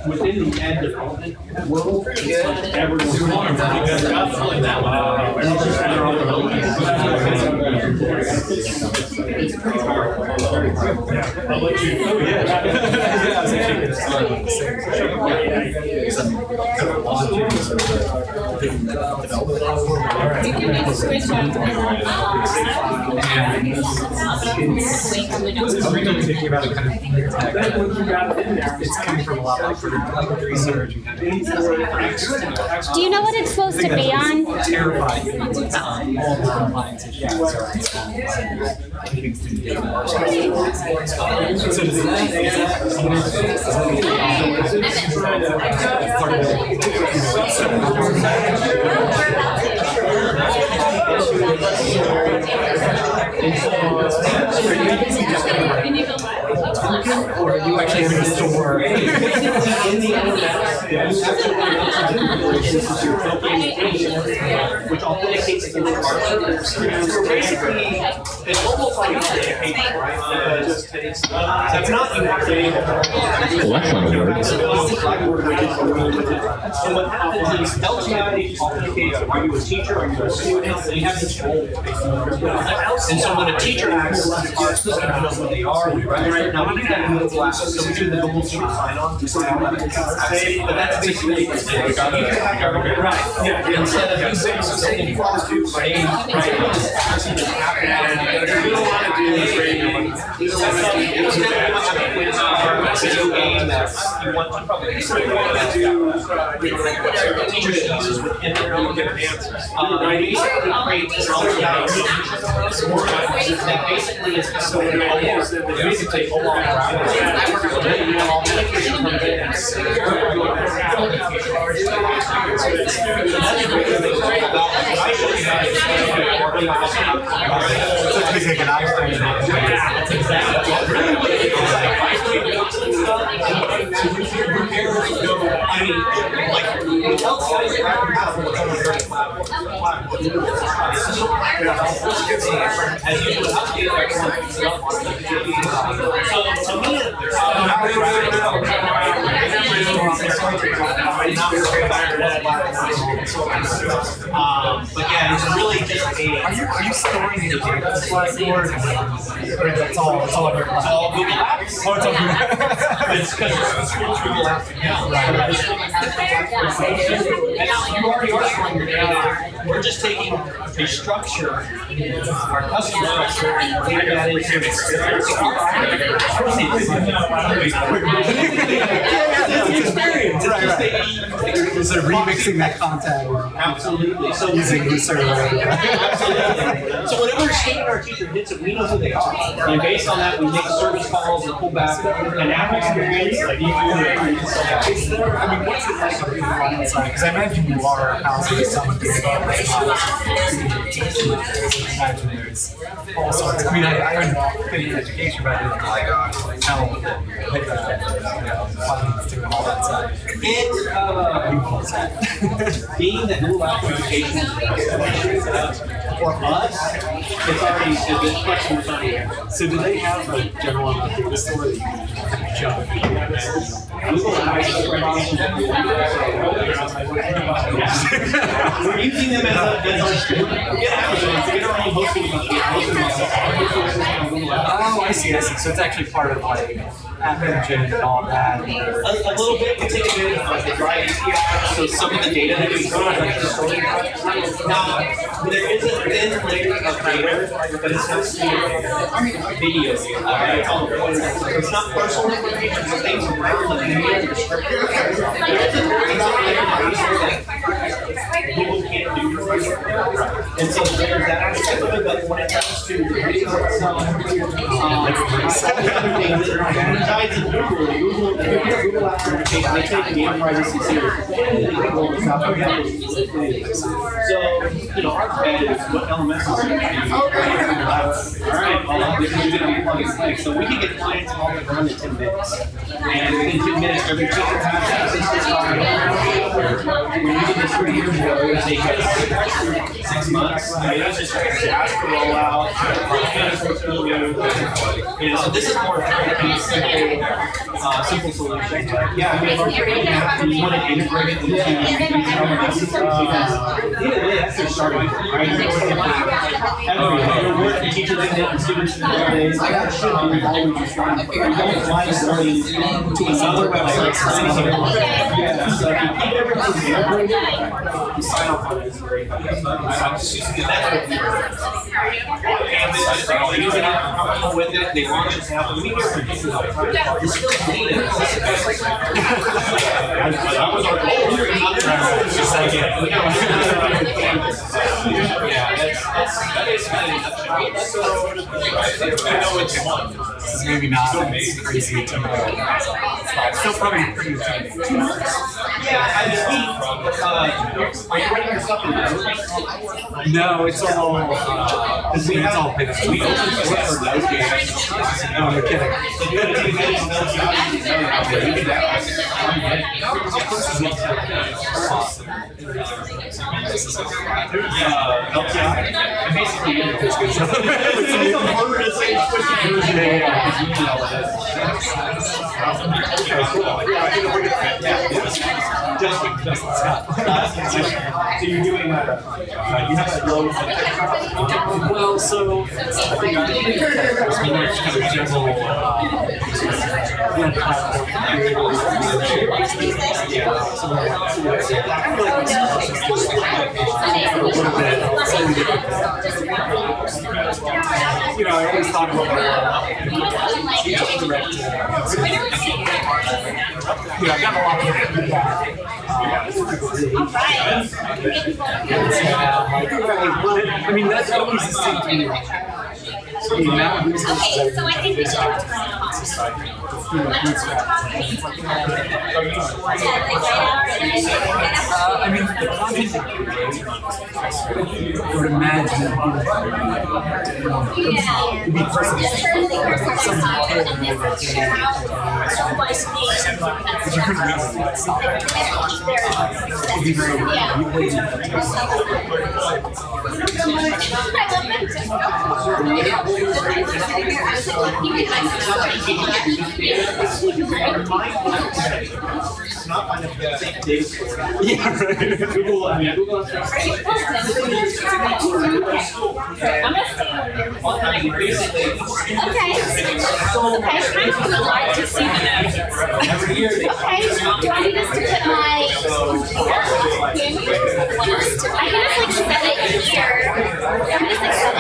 within the ed development world. It's like everyone's doing pretty good stuff like that one. And it's just better on the road. It's pretty powerful. I'll let you. Oh Thinking about it kind of it's coming from a lot of like research and kind of Do you know what it's supposed to be on? terrified all the compliance issues are keeping student data more responsible. So does or are you actually having to store in the which authenticates against partners. So basically, it's almost like a paper, right? That's not you have to. Well, that's not a word. And what happens is LTI authenticates are you a teacher, are you a student, and you have this role. And so when a teacher asks, our system knows what they are, we right now we do that in the classes, so we do the double sign on to sign on. But that's basically right. Yeah. Instead of using something close to right, video game that you want to probably teachers uses within their own answers. Basically creates that basically is basically a long but yeah, it's really just a. Are you storing the data or it's all on your cloud? It's all Google Apps. Oh, it's on Google Apps. It's because it's Google Apps account. You already are storing your data. We're just taking a structure, our custom structure, and putting that into an experience. Sort of remixing that content. Absolutely. So using the server. Absolutely. So whenever a student or teacher hits it, we know who they are. And based on that, we make service calls and pull back an app experience. Is there, I mean, what's it like on the client side? Because I imagine you are housing some data. Imagine there's all sorts. I mean, I don't get any education about it. Like, how finance to all that side. Being that Google Apps education for us, it's already the question was already answered. So do they have a general data store that you can jump? Google Apps we're using them as our own hosting company. Oh, I see. So it's actually part of like App Engine and all that. A little bit, we take advantage of like the dry API, so some of the data that we store is actually stored. Now, there is a thin layer of data, but it's not video. So it's not personal information, but things around the video and description. There is a Google can't do. And so there's that aspect of it, but when it comes to the video itself, besides Google application, they take data privacy seriously. So, our bed is what LMS is going to be. All right, well, this is going to be plug and play. So we can get clients all the run in 10 minutes. And within 10 minutes, every teacher has access to we did this 3 years ago. It would take us 6 months. I mean, it was just a disaster rollout. It's this is more simple solution. Yeah, I mean, you want to integrate it into starting, right? You're working teachers and students nowadays. I should be always trying. You don't want to learning to another website. Yeah, so if you keep everything there, you sign up on it is very I'm just using the network. And they're using it, comfortable with it, they launch it now. We hear from people all the time. It's still data. That was our goal. It's just like, yeah, that is kind of so I know what you want. This is maybe not crazy to still probably pretty exciting. Yeah, I mean, are you writing your stuff in Node? No, it's all it's all Python. We open source for Node games. No, you're kidding. So you're doing you have that low. Well, so I think there's more kind of general platform. You know, I always talk about I've got a lot of feedback. I mean, that's always the same thing. The amount of resources so I think we should I mean, the content that you create, I would imagine it'd be personal. But you couldn't really do that stuff. It'd be very Google, I mean, Google. Every year. Okay. Do I need us to put my? I can just like set it here. I'm just like set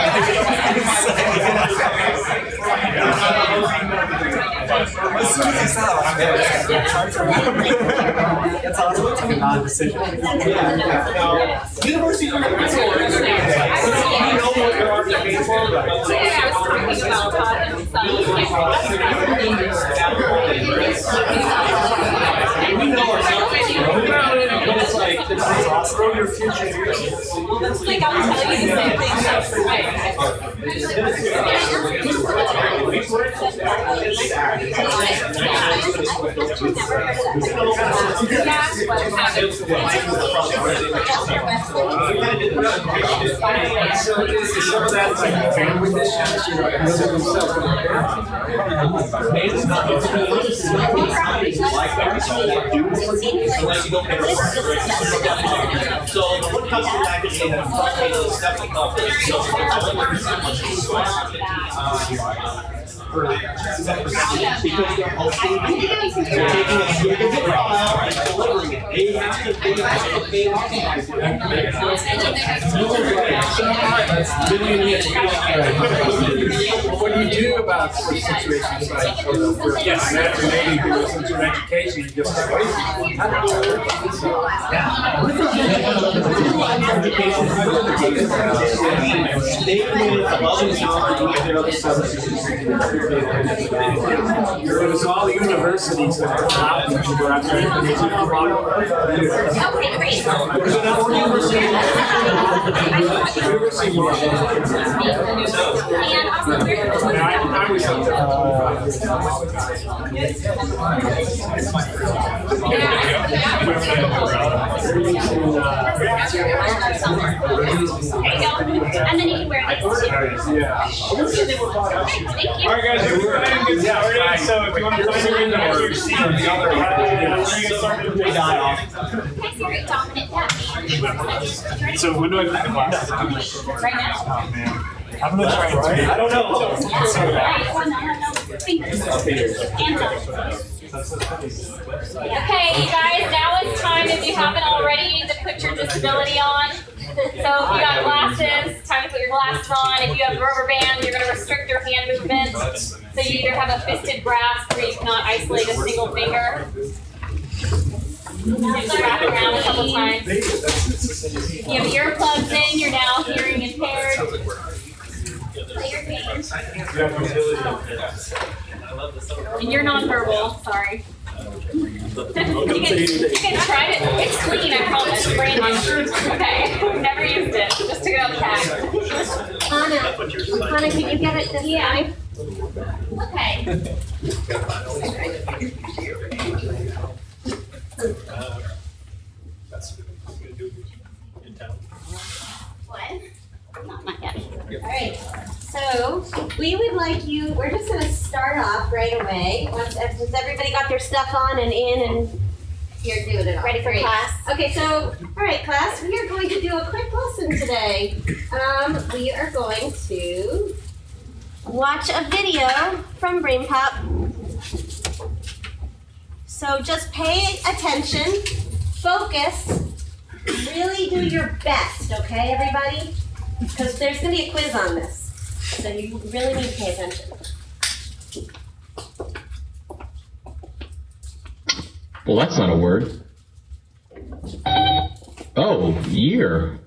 As soon as you said that's awesome. It's like a non-decision. University of we know ourselves. But it's like, throw your future years. It's like I'm telling you the same thing every way. So is some of that like family issues, you know, so what comes to that is that front page is definitely because they're hosting they're taking a specific file and delivering it. They have to they optimize it. What do you do about situations like yes, after maybe do some sort of education, you just stay away from it? They created above and beyond their other services. There's all the universities that are allowed to go after information. Okay, great. And also, and then you can wear this. Thank you. All right, guys, we're going to get started. So if you want to find your way back to your seat, we're going to get started with this. So when do I put the glasses on? Right now. Oh, man. I'm going to try and do it. I don't know. Okay, you guys, now it's time, if you haven't already, to put your disability on. So if you got glasses, time to put your glasses on. If you have rubber bands, you're going to restrict your hand movement. So you either have a fisted grasp or you cannot isolate a single finger. Just wrap around a couple times. You have earplugs in, you're now hearing impaired. Play your games. And you're nonverbal, sorry. You can try it. It's clean, I promise. Brand new. Okay. Never used it. Just took it out of the bag. Hannah, can you get it this time? Okay. What? Not yet. All right. So we would like you. We're just going to start off right away. Has everybody got their stuff on and in and you're doing it all? Ready for class? Okay. So all right, class. We are going to do a quick lesson today. We are going to watch a video from BrainPop. So just pay attention, focus, really do your best, okay, everybody? Because there's going to be a quiz on this. So you really need to pay attention. Well, that's not a word. Oh, year.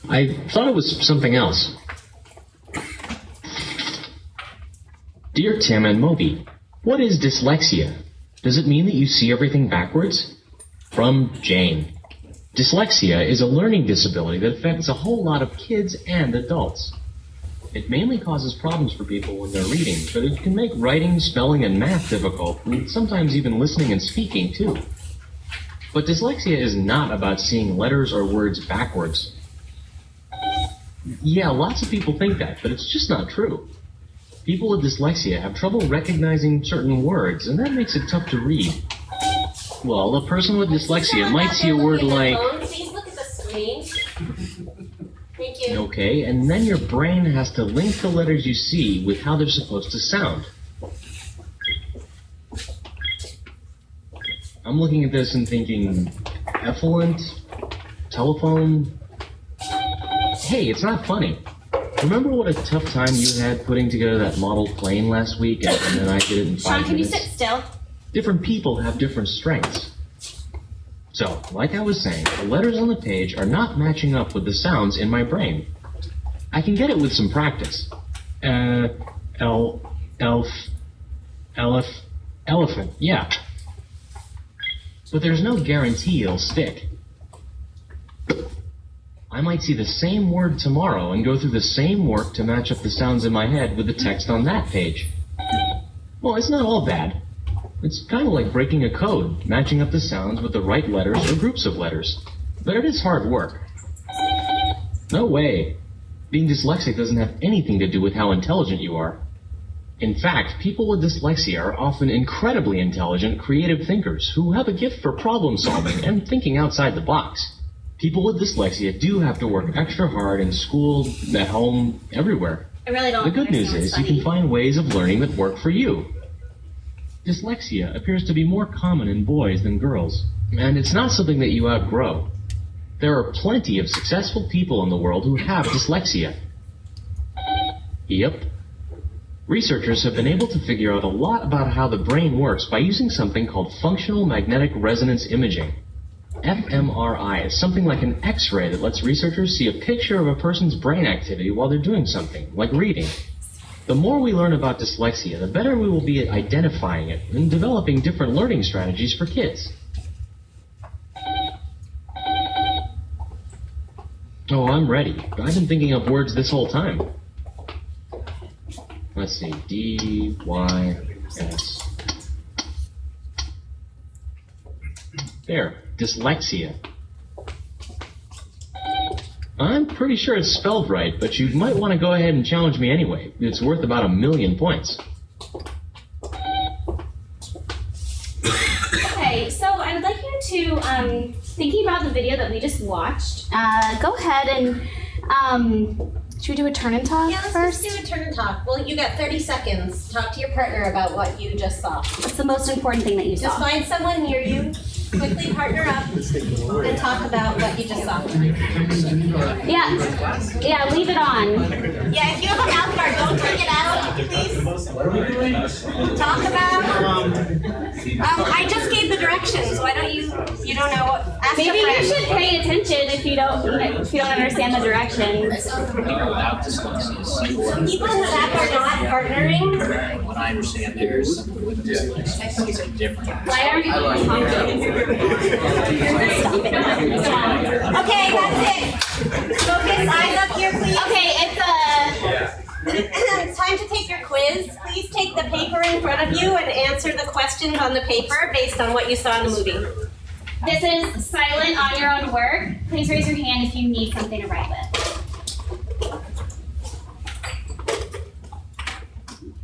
I thought it was something else. Dear Tim and Moby, what is dyslexia? Does it mean that you see everything backwards? From Jane. Dyslexia is a learning disability that affects a whole lot of kids and adults. It mainly causes problems for people when they're reading, but it can make writing, spelling, and math difficult, and sometimes even listening and speaking too. But dyslexia is not about seeing letters or words backwards. Yeah, lots of people think that, but it's just not true. People with dyslexia have trouble recognizing certain words, and that makes it tough to read. Well, a person with dyslexia might see a word like... Please look at the screen. Thank you. Okay, and then your brain has to link the letters you see with how they're supposed to sound. I'm looking at this and thinking, effluent, telephone. Hey, it's not funny. Remember what a tough time you had putting together that model plane last week, and then I did it in 5 minutes? Sean, can you sit still? Different people have different strengths. So, like I was saying, the letters on the page are not matching up with the sounds in my brain. I can get it with some practice. Elephant, yeah. But there's no guarantee it'll stick. I might see the same word tomorrow and go through the same work to match up the sounds in my head with the text on that page. Well, it's not all bad. It's kind of like breaking a code, matching up the sounds with the right letters or groups of letters. But it is hard work. No way. Being dyslexic doesn't have anything to do with how intelligent you are. In fact, people with dyslexia are often incredibly intelligent, creative thinkers who have a gift for problem solving and thinking outside the box. People with dyslexia do have to work extra hard in school, at home, everywhere. I really don't The good news understand is what's you can funny. find ways of learning that work for you. Dyslexia appears to be more common in boys than girls, and it's not something that you outgrow. There are plenty of successful people in the world who have dyslexia. Yep. Researchers have been able to figure out a lot about how the brain works by using something called functional magnetic resonance imaging. fMRI is something like an X-ray that lets researchers see a picture of a person's brain activity while they're doing something, like reading. The more we learn about dyslexia, the better we will be at identifying it and developing different learning strategies for kids. Oh, I'm ready. I've been thinking up words this whole time. Let's see. D-Y-S. There. Dyslexia. I'm pretty sure it's spelled right, but you might want to go ahead and challenge me anyway. It's worth about 1,000,000 points. Okay, so I would like you to, thinking about the video that we just watched, go ahead and, should we do a turn and talk Yeah, let's first? just do a turn and talk. Well, you got 30 seconds. Talk to your partner about what you just saw. What's the most important thing that you Just saw? find someone near you, quickly partner up, and talk about what you just saw. Yeah, leave it on. Yeah, if you have a mouth guard, don't take it out, please. Talk about. I just gave the directions. Why don't you don't know what? Ask Maybe your you friend. should pay attention if you don't understand the directions. People without dyslexia see words. People that are not partnering. What I understand there is someone with dyslexia is different. Why are you talking? Okay, that's it. Focus, eyes up here, please. Okay, It's time to take your quiz. Please take the paper in front of you and answer the questions on the paper based on what you saw in the movie. this is silent on your own work. Please raise your hand if you need something to write with.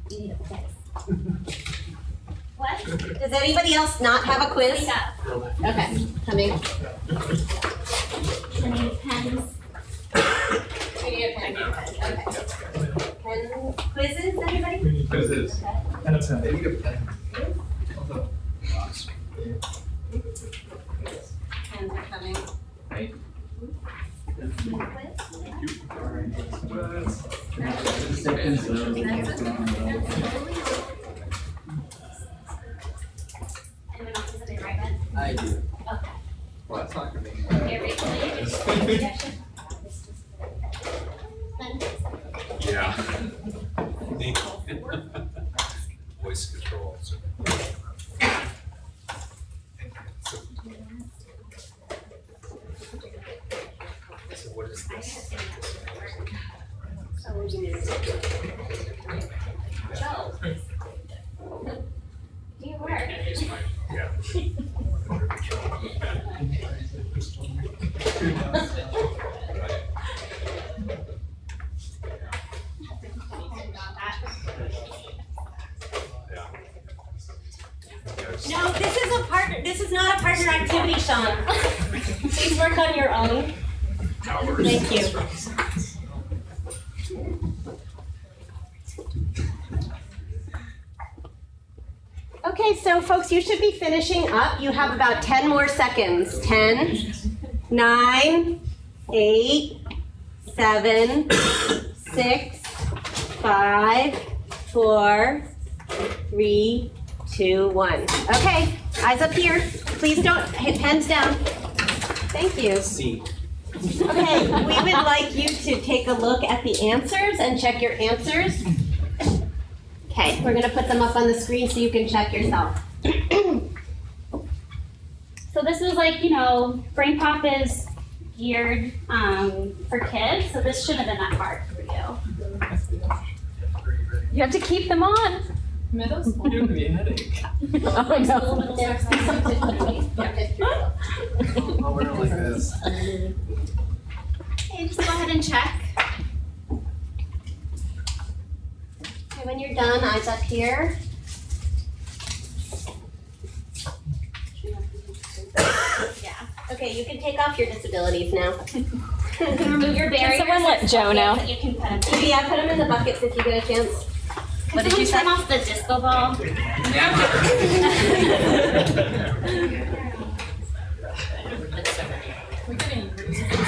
You need a quiz. What? Does anybody else not have a quiz? Speak up. Okay, coming. I need pens. We need a pen. Okay. Pen quizzes, anybody? We need quizzes. And a pen. Pens are coming. Anyone else have something to write with? I do. Okay. Well, it's not gonna be. Here, Rachel. Yeah. Voice control. So. So what is this? Joe. Do you work? Yeah. No, this is not a partner activity, Sean. Please work on your own. Thank you. Okay, so folks, you should be finishing up. You have about 10 more seconds. 10, 9, 8, 7, 6, 5, 4, 3, 2, 1. Okay, eyes up here. Please don't hit pens down. Thank you. Okay, we would like you to take a look at the answers and check your answers. Okay, we're gonna put them up on the screen so you can check yourself. So this was like, Brain Pop is geared for kids, so this shouldn't have been that hard for you. You have to keep them on. Middle school. You're gonna be a headache. Oh, no. Oh, we're like this. Okay, just go ahead and check. Okay, when you're done, eyes up here. Yeah. Okay, you can take off your disabilities now. You can remove your barriers. Someone let Joe know. You can put them in. Maybe put them in the buckets if you get a chance. What did you turn off the disco ball?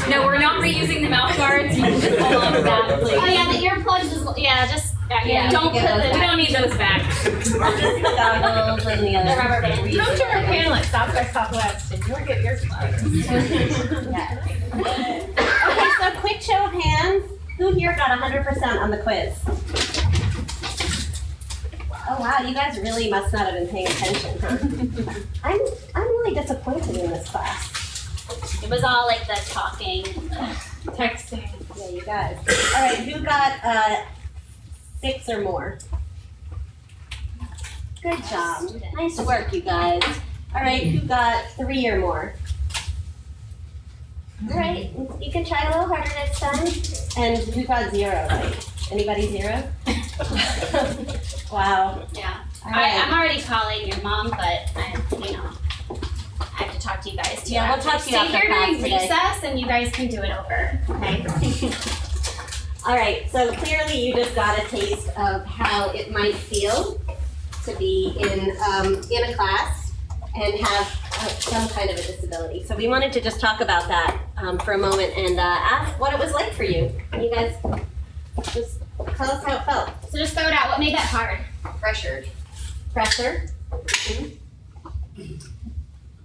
No, we're not reusing the mouth guards. You can just hold on to that, please. Oh yeah, the earplugs is, Yeah, don't put the, we don't need those back. Just the goggles and the other. the rubber band. Come to our panel at South by Southwest and you'll get your plugs. Okay, so quick show of hands. Who here got 100% on the quiz? Oh wow, you guys really must not have been paying attention, huh? I'm really disappointed in this class. It was all like the talking. Texting. Yeah, you guys. All right, who got 6 or more? Good job. Nice work, you guys. All right, who got 3 or more? All right, you can try a little harder next time. And who got 0? Right? Anybody 0? Wow. Yeah. All right. I'm already calling your mom, but I have to talk to you guys too. Yeah, we'll talk to you after Stay here class during today. recess, and you guys can do it over. Okay. All right, so clearly you just got a taste of how it might feel to be in a class and have some kind of a disability. So we wanted to just talk about that for a moment and ask what it was like for you. You guys just tell us how it felt. So just throw it out. What made that hard? Pressured. Pressure?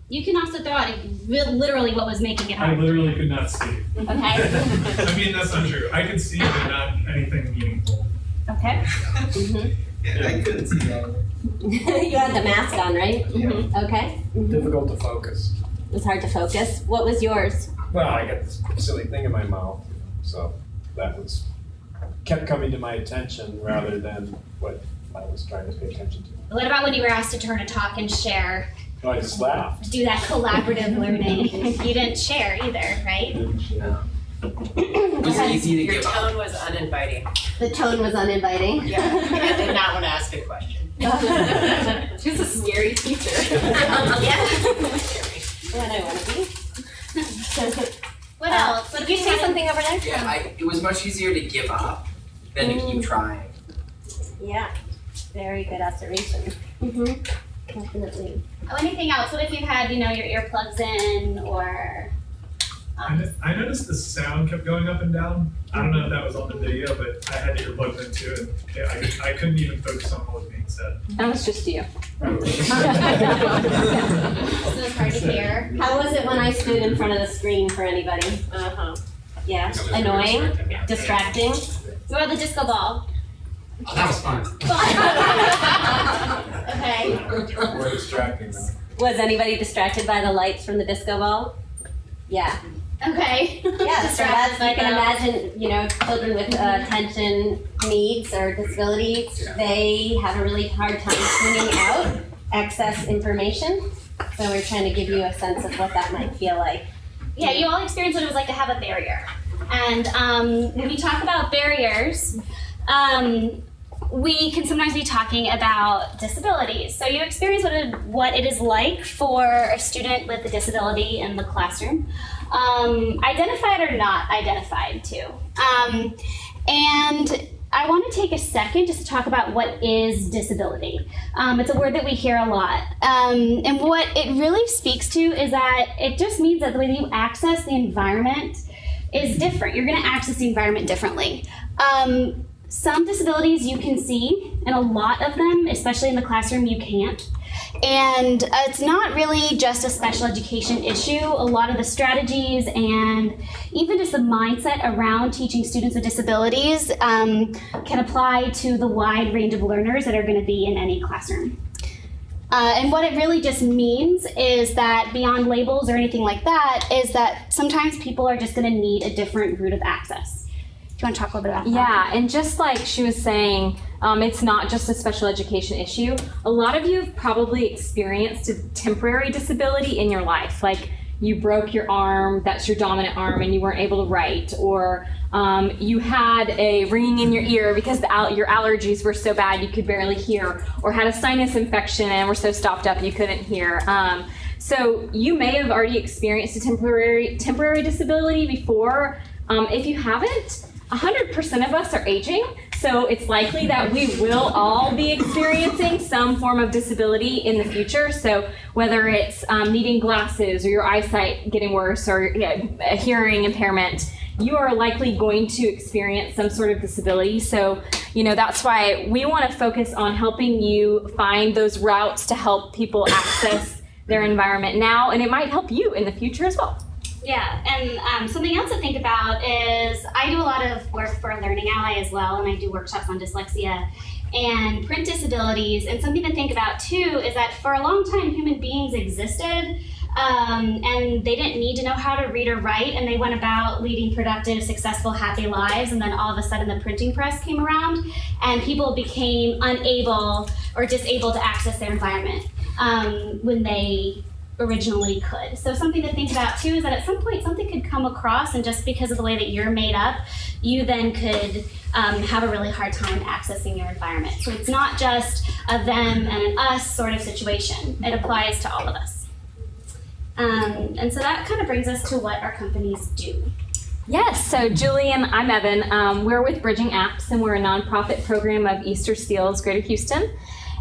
You can also throw out literally what was making it I hard. literally could not see. Okay. I mean, that's not true. I could see, but not anything meaningful. Okay. Yeah, I couldn't see that. You had the mask on, right? Yeah. Okay. Difficult to focus. It was hard to focus. What was yours? Well, I got this silly thing in my mouth, so that was kept coming to my attention rather than what I was trying to pay attention to. What about when you were asked to turn and talk and share? No, I just laughed. Do that collaborative learning. You didn't share either, right? It was easy to Your give tone up. was uninviting. The tone was uninviting. Yeah, I did not want to ask a question. She was a scary teacher. Yeah. What I want to be. What else? What Did you say something over there? Yeah, it was much easier to give up than to keep trying. Yeah, very good observation. Definitely. Oh, anything else? What if you had, your earplugs in or? I noticed the sound kept going up and down. I don't know if that was on the video, but I had earplugs in too, and I couldn't even focus on what was being said. That was just you. So it's hard to hear. How was it when I stood in front of the screen for anybody? Yeah, annoying, distracting. What about the disco ball? Oh, that was fun. Okay. More distracting though. Was anybody distracted by the lights from the disco ball? Yeah. Okay. Yeah, so that's, you can imagine, children with attention needs or disabilities, they have a really hard time tuning out excess information. So we're trying to give you a sense of what that might feel like. Yeah, you all experienced what it was like to have a barrier. And when we talk about barriers, we can sometimes be talking about disabilities. So you experience what it is like for a student with a disability in the classroom, identified or not identified too. And I want to take a second just to talk about what is disability. It's a word that we hear a lot. And what it really speaks to is that it just means that the way that you access the environment is different. You're going to access the environment differently. Some disabilities you can see, and a lot of them, especially in the classroom, you can't. And it's not really just a special education issue. A lot of the strategies and even just the mindset around teaching students with disabilities can apply to the wide range of learners that are going to be in any classroom. And what it really just means is that beyond labels or anything like that, is that sometimes people are just going to need a different route of access. Do you want to talk a little bit about that? Yeah, and just like she was saying, it's not just a special education issue. A lot of you have probably experienced a temporary disability in your life. Like you broke your arm, that's your dominant arm, and you weren't able to write. Or you had a ringing in your ear because your allergies were so bad you could barely hear. Or had a sinus infection and were so stopped up you couldn't hear. So you may have already experienced a temporary disability before. If you haven't, 100% of us are aging, so it's likely that we will all be experiencing some form of disability in the future. So whether it's needing glasses or your eyesight getting worse or a hearing impairment, you are likely going to experience some sort of disability. So, that's why we want to focus on helping you find those routes to help people access their environment now, and it might help you in the future as well. Yeah, and something else to think about is I do a lot of work for Learning Ally as well, and I do workshops on dyslexia and print disabilities. And something to think about too is that for a long time human beings existed and they didn't need to know how to read or write, and they went about leading productive, successful, happy lives. And then all of a sudden the printing press came around and people became unable or disabled to access their environment when they originally could. So something to think about too is that at some point something could come across, and just because of the way that you're made up, you then could have a really hard time accessing your environment. So it's not just a them and an us sort of situation. It applies to all of us. And so that kind of brings us to what our companies do. Yes, so Julie and I'm Evan. We're with BridgingApps, and we're a nonprofit program of Easter Steel's Greater Houston.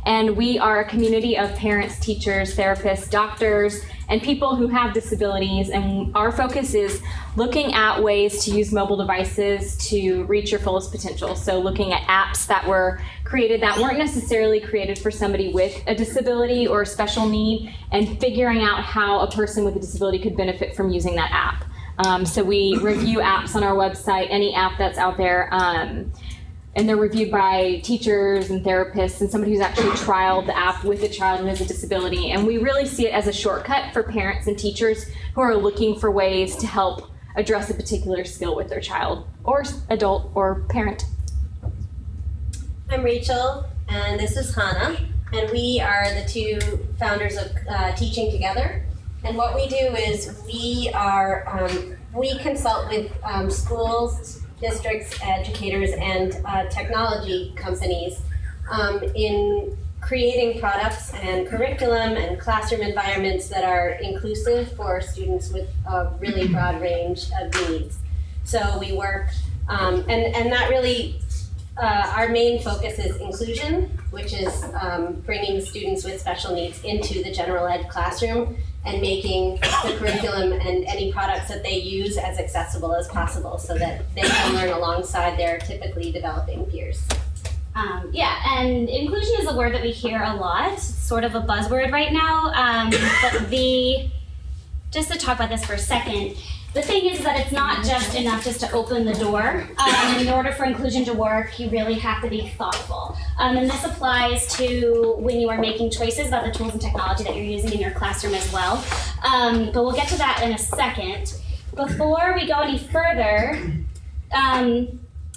And we are a community of parents, teachers, therapists, doctors, and people who have disabilities. And our focus is looking at ways to use mobile devices to reach your fullest potential. So looking at apps that were created that weren't necessarily created for somebody with a disability or a special need, and figuring out how a person with a disability could benefit from using that app. So we review apps on our website, any app that's out there. And they're reviewed by teachers and therapists and somebody who's actually trialed the app with a child who has a disability. And we really see it as a shortcut for parents and teachers who are looking for ways to help address a particular skill with their child or adult or parent. I'm Rachel, and this is Hannah, and we are the two founders of Teaching2Gether. And what we do is we consult with schools, districts, educators, and technology companies in creating products and curriculum and classroom environments that are inclusive for students with a really broad range of needs. So we work, and that really, our main focus is inclusion, which is bringing students with special needs into the general ed classroom and making the curriculum and any products that they use as accessible as possible so that they can learn alongside their typically developing peers. Yeah, and inclusion is a word that we hear a lot. It's sort of a buzzword right now, but just to talk about this for a second, the thing is that it's not just enough just to open the door. In order for inclusion to work, you really have to be thoughtful. And this applies to when you are making choices about the tools and technology that you're using in your classroom as well. But we'll get to that in a second. Before we go any further,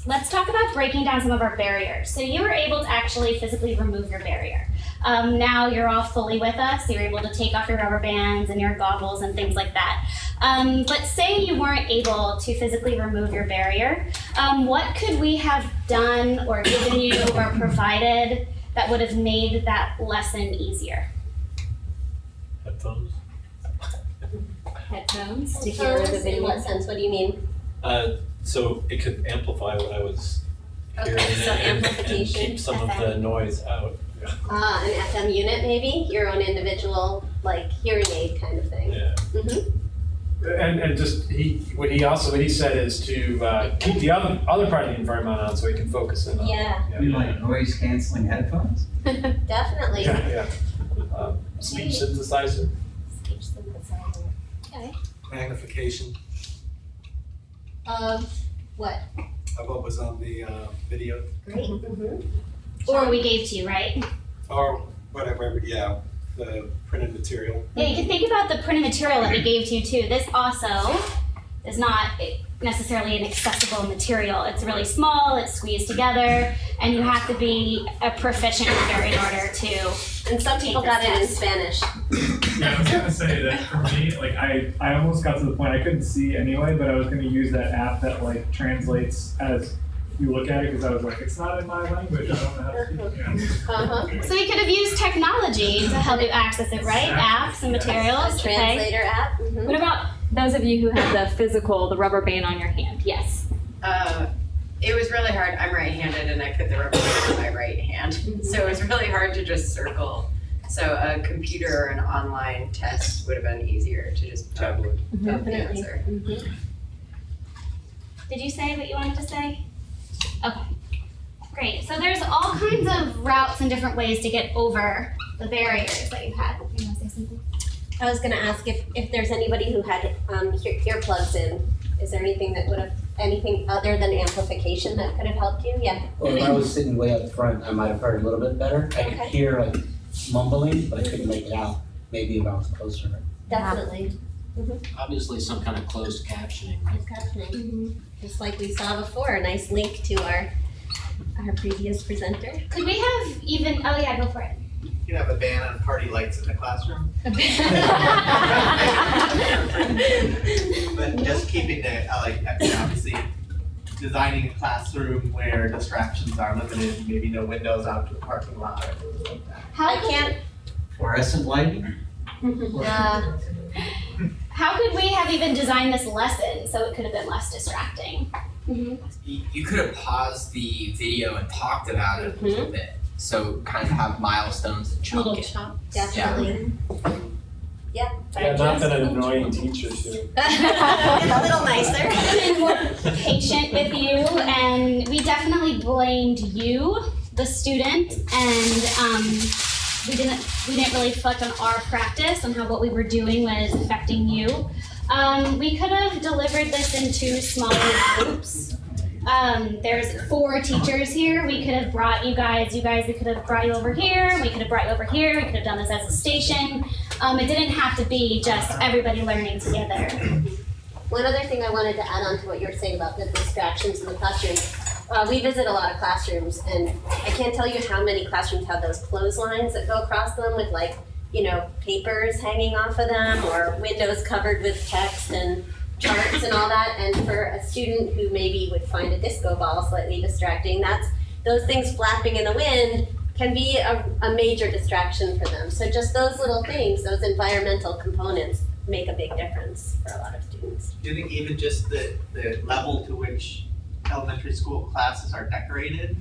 let's talk about breaking down some of our barriers. So you were able to actually physically remove your barrier. Now you're all fully with us. You're able to take off your rubber bands and your goggles and things like that. But say you weren't able to physically remove your barrier. What could we have done or given you or provided that would have made that lesson easier? Headphones. Headphones to hear the In video. what sense? What do you mean? So it could amplify what I was hearing So and amplification, keep some of FM. the noise out. An FM unit maybe? Your own individual, like, hearing aid kind of thing. Yeah. And just what he said is to keep the other part of the environment on so he can focus in on. Yeah. You like noise canceling headphones? Definitely. Yeah. Speech synthesizer. Speech synthesizer. Okay. Magnification Of what? of what was on the video, Great. Or we gave to you, right? or whatever, yeah, the printed material. Yeah, you can think about the printed material that we gave to you too. This also is not necessarily an accessible material. It's really small, it's squeezed together, and you have to be a proficient reader in order to. And some people got it in Spanish. Yeah, I was gonna say that for me, like I almost got to the point I couldn't see anyway, but I was gonna use that app that like translates as you look at it because I was like, it's not in my language. I don't know how to speak. So you could have used technology to help you access it, right? Apps and materials. A translator app. What about those of you who have the physical, the rubber band on your hand? Yes. It was really hard. I'm right-handed and I put the rubber band on my right hand. So it was really hard to just circle. So a computer or an online test would have been easier to just Tablet. put the answer. Did you say what you wanted to say? Okay, great. So there's all kinds of routes and different ways to get over the barriers that you've had. You want to say something? I was going to ask if there's anybody who had earplugs in. Is there anything other than amplification that could have helped you? Yeah. Well, if I was sitting way up front, I might have heard a little bit better. I could hear like mumbling, but I couldn't make it out. Maybe if I was closer. Definitely. Obviously, some kind of closed captioning. Captioning. Just like we saw before, a nice link to our previous presenter. Could we have even, oh yeah, go for it. You could have a ban on party lights in the classroom. But just keeping it, obviously, designing a classroom where distractions are limited, maybe no windows out to the parking lot or things like that. I can't. Fluorescent lighting? How could we have even designed this lesson so it could have been less distracting? You could have paused the video and talked about it a little bit. So kind of have milestones and chunk it. Definitely. Yeah. Yeah, not that an annoying teacher too. A little nicer. Been more patient with you, and we definitely blamed you, the student, and we didn't really reflect on our practice, on how what we were doing was affecting you. We could have delivered this in 2 smaller groups. There's 4 teachers here. We could have brought you guys, we could have brought you over here, we could have brought you over here, we could have done this as a station. It didn't have to be just everybody learning together. One other thing I wanted to add on to what you were saying about the distractions in the classroom. We visit a lot of classrooms, and I can't tell you how many classrooms have those clotheslines that go across them with papers hanging off of them, or windows covered with text and charts and all that. And for a student who maybe would find a disco ball slightly distracting, those things flapping in the wind can be a major distraction for them. So just those little things, those environmental components, make a big difference for a lot of students. Do you think even just the level to which elementary school classes are decorated?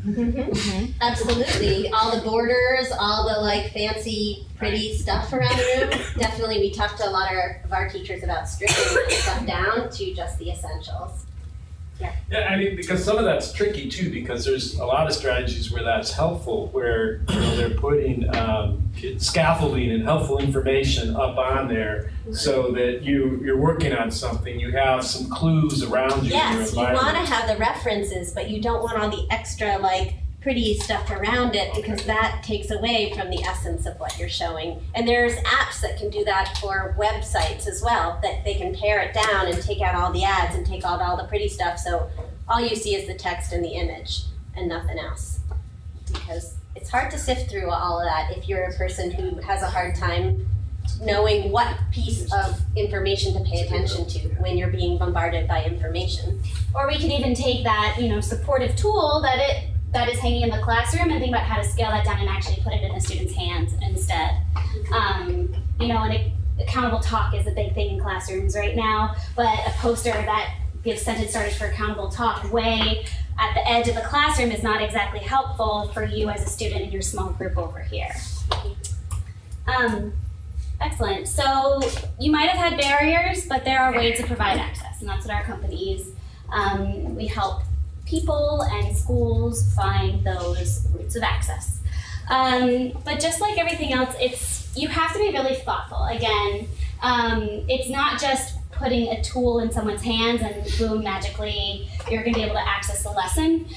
Absolutely. All the borders, all the fancy, pretty stuff around the room. Definitely, we talked to a lot of our teachers about stripping that stuff down to just the essentials. Yeah, I mean, because some of that's tricky too, because there's a lot of strategies where that's helpful, where they're putting scaffolding and helpful information up on there so that you're working on something, you have some clues around you in your Yes, you environment. want to have the references, but you don't want all the extra pretty stuff around it, because that takes away from the essence of what you're showing. And there's apps that can do that for websites as well, that they can pare it down and take out all the ads and take out all the pretty stuff, so all you see is the text and the image and nothing else. Because it's hard to sift through all of that if you're a person who has a hard time knowing what piece of information to pay attention to when you're being bombarded by information. Or we could even take that, supportive tool that is hanging in the classroom and think about how to scale that down and actually put it in the student's hands instead. And accountable talk is a big thing in classrooms right now, but a poster that gives sentence starters for accountable talk way at the edge of the classroom is not exactly helpful for you as a student in your small group over here. Excellent. So you might have had barriers, but there are ways to provide access, and that's what our company is. We help people and schools find those routes of access. But just like everything else, you have to be really thoughtful. Again, it's not just putting a tool in someone's hands and boom, magically you're going to be able to access the lesson.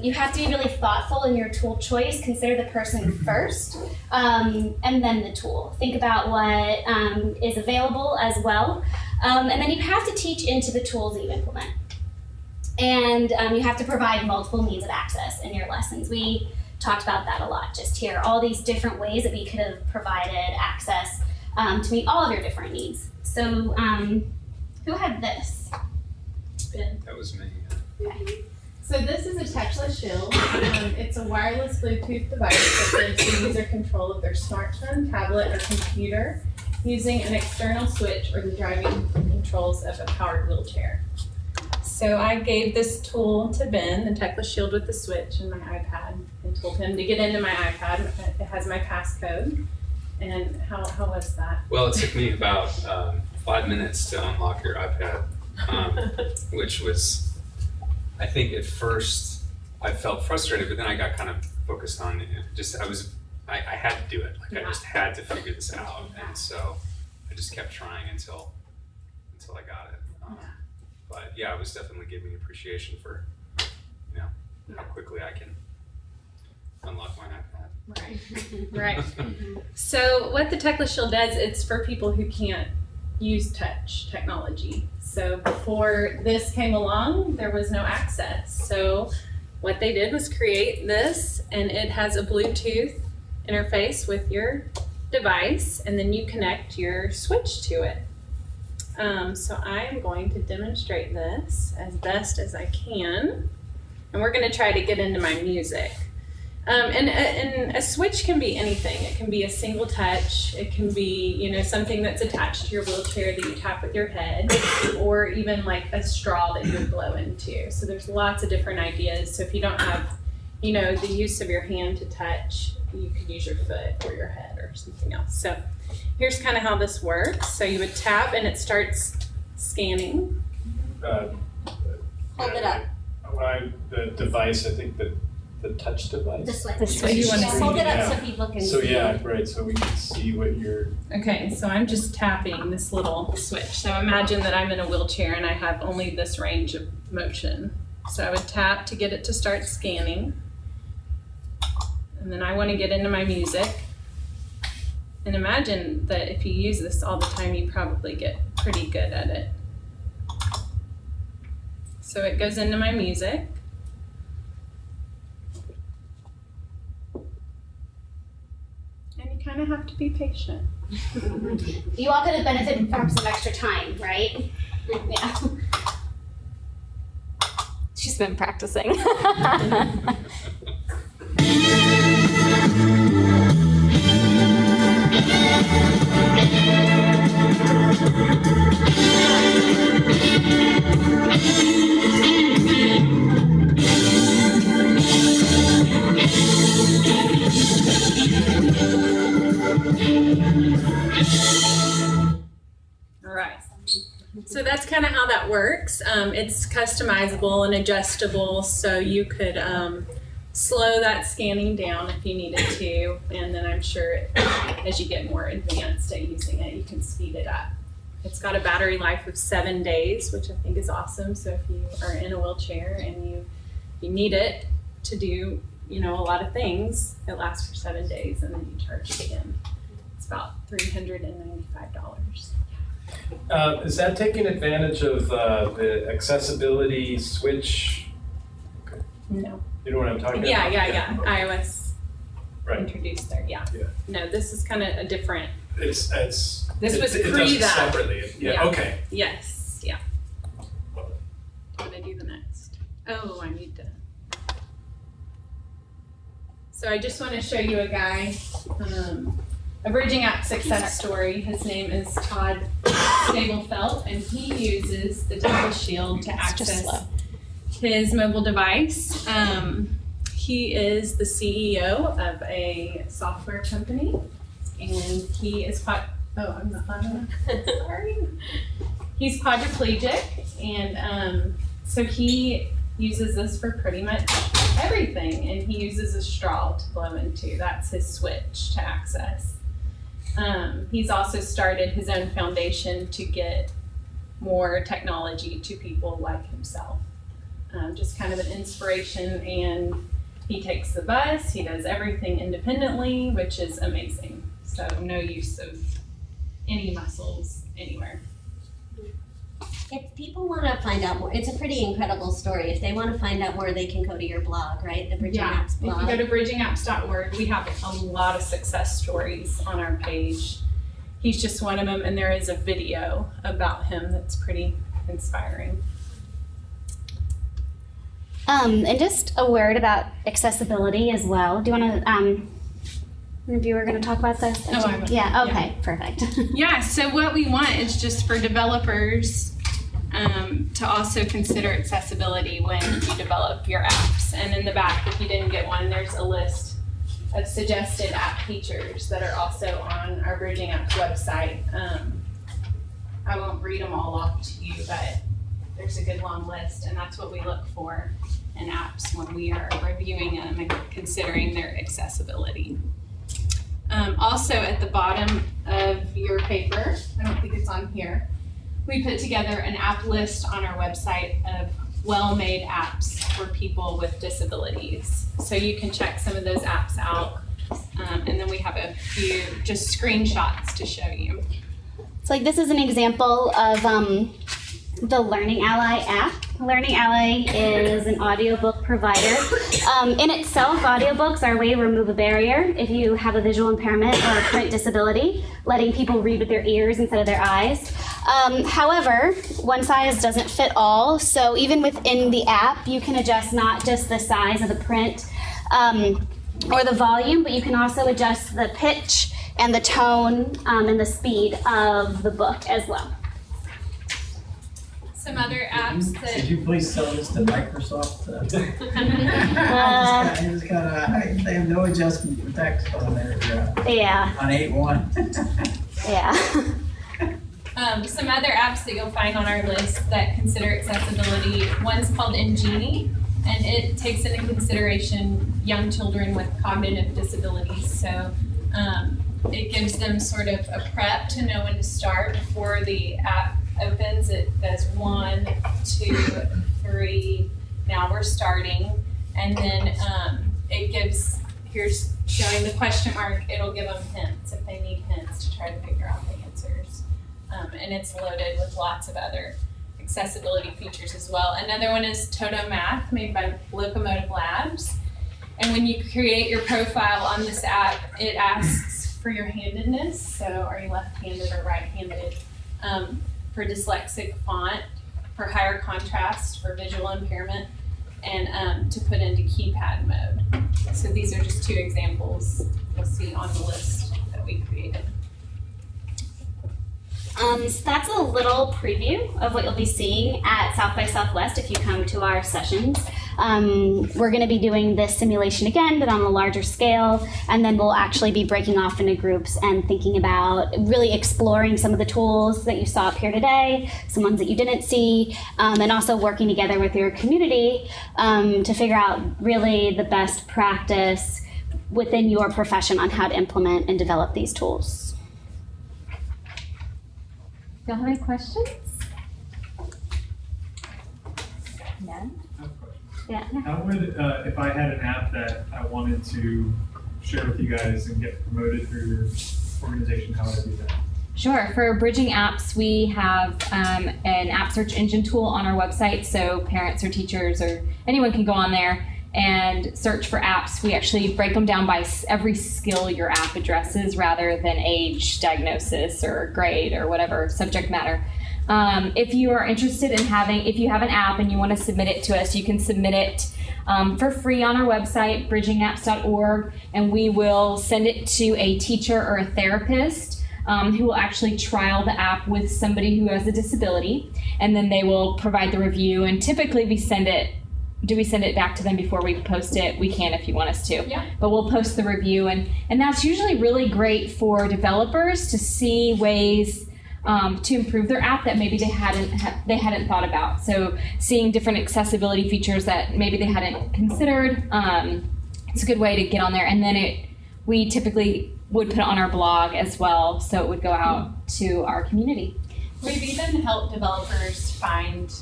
You have to be really thoughtful in your tool choice. Consider the person first, and then the tool. Think about what is available as well. And then you have to teach into the tools that you implement. And you have to provide multiple means of access in your lessons. We talked about that a lot just here. All these different ways that we could have provided access to meet all of your different needs. So who had this? That was me. Okay. So this is a touchless shield. It's a wireless Bluetooth device that gives the user control of their smartphone, tablet, or computer using an external switch or the driving controls of a powered wheelchair. So I gave this tool to Ben, the touchless shield with the switch and my iPad, and told him to get into my iPad. It has my passcode. And how was that? Well, it took me about 5 minutes to unlock your iPad, which was, I think at first I felt frustrated, but then I got kind of focused on it. I had to do it. I just had to figure this out, and so I just kept trying until I got it. But yeah, it was definitely giving me appreciation for, how quickly I can unlock my iPad. Right. So what the Techless Shield does, it's for people who can't use touch technology. So before this came along, there was no access. So what they did was create this, and it has a Bluetooth interface with your device, and then you connect your switch to it. So I am going to demonstrate this as best as I can, and we're going to try to get into my music. And a switch can be anything. It can be a single touch. It can be, something that's attached to your wheelchair that you tap with your head, or even like a straw that you would blow into. So there's lots of different ideas. So if you don't have, the use of your hand to touch, you could use your foot or your head or something else. So here's kind of how this works. So you would tap and it starts scanning. Hold it up. The device, I think the touch device. The switch. The switch. You want to hold it up so people can see. So yeah, right. So we can see what you're. Okay, so I'm just tapping this little switch. So imagine that I'm in a wheelchair and I have only this range of motion. So I would tap to get it to start scanning. And then I want to get into my music. And imagine that if you use this all the time, you probably get pretty good at it. So it goes into my music. And you kind of have to be patient. You all could have benefited from some extra time, right? Yeah. She's been practicing. All right. So that's kind of how that works. It's customizable and adjustable, so you could slow that scanning down if you needed to, and then I'm sure as you get more advanced at using it, you can speed it up. It's got a battery life of 7 days, which I think is awesome. So if you are in a wheelchair and you need it to do, a lot of things, it lasts for 7 days, and then you charge it again. It's about $395. Is that taking advantage of the accessibility switch? Okay. No. You know what I'm talking Yeah, about? yeah. iOS Right. introduced there. Yeah. Yeah. No, this is kind of a different. This was pre does it that. separately. Yeah. Okay. Yes. Yeah. What do I do the next? Oh, I need to. So I just want to show you a guy, a BridgingApps success story. His name is Todd Stablefelt, and he uses the Techless Shield to access his mobile device. He is the CEO of a software company, and he is I'm not loud enough. Sorry. He's quadriplegic, and so he uses this for pretty much everything, and he uses a straw to blow into. That's his switch to access. He's also started his own foundation to get more technology to people like himself. Just kind of an inspiration, and he takes the bus, he does everything independently, which is amazing. So no use of any muscles anywhere. If people want to find out more, it's a pretty incredible story. If they want to find out more, they can go to your blog, right? The BridgingApps blog. If you go to bridgingapps.org, we have a lot of success stories on our page. He's just one of them, and there is a video about him that's pretty inspiring. And just a word about accessibility as well. Do you want to, if you were going to talk about this? Oh, I will. Yeah, okay, perfect. Yeah, so what we want is just for developers to also consider accessibility when you develop your apps. And in the back, if you didn't get one, there's a list of suggested app features that are also on our BridgingApps website. I won't read them all off to you, but there's a good long list, and that's what we look for in apps when we are reviewing them and considering their accessibility. Also at the bottom of your paper, I don't think it's on here, we put together an app list on our website of well-made apps for people with disabilities. So you can check some of those apps out. And then we have a few just screenshots to show you. So like this is an example of the Learning Ally app. Learning Ally is an audiobook provider. In itself, audiobooks are a way to remove a barrier if you have a visual impairment or a print disability, letting people read with their ears instead of their eyes. However, one size doesn't fit all, so even within the app, you can adjust not just the size of the print or the volume, but you can also adjust the pitch and the tone and the speed of the book as well. Some other apps that... Could you please sell this to Microsoft? They have no adjustment for text on there. Yeah. On 8.1. Yeah. Some other apps that you'll find on our list that consider accessibility. One's called Ingenie, and it takes into consideration young children with cognitive disabilities. So it gives them sort of a prep to know when to start before the app opens. It does 1, 2, 3. Now we're starting, and then it gives. Here's showing the question mark. It'll give them hints if they need hints to try to figure out the answers, and it's loaded with lots of other accessibility features as well. Another one is Toto Math, made by Locomotive Labs, and when you create your profile on this app, it asks for your handedness. So are you left-handed or right-handed? For dyslexic font, for higher contrast, for visual impairment, and to put into keypad mode. So these are just 2 examples you'll see on the list that we created. So that's a little preview of what you'll be seeing at South by Southwest if you come to our sessions. We're going to be doing this simulation again, but on a larger scale, and then we'll actually be breaking off into groups and thinking about really exploring some of the tools that you saw up here today, some ones that you didn't see, and also working together with your community to figure out really the best practice within your profession on how to implement and develop these tools. Y'all have any questions? None? Yeah. How would, if I had an app that I wanted to share with you guys and get promoted through your organization, how would I do that? Sure. For Bridging Apps, we have an app search engine tool on our website, so parents or teachers or anyone can go on there and search for apps. We actually break them down by every skill your app addresses rather than age, diagnosis, or grade, or whatever subject matter. If you are interested in if you have an app and you want to submit it to us, you can submit it for free on our website, bridgingapps.org, and we will send it to a teacher or a therapist who will actually trial the app with somebody who has a disability, and then they will provide the review, and typically we send it. Do we send it back to them before we post it? We can if you want us to. Yeah. But we'll post the review, and that's usually really great for developers to see ways to improve their app that maybe they hadn't thought about. So seeing different accessibility features that maybe they hadn't considered, it's a good way to get on there. And then we typically would put it on our blog as well, so it would go out to our community. We've even helped developers find,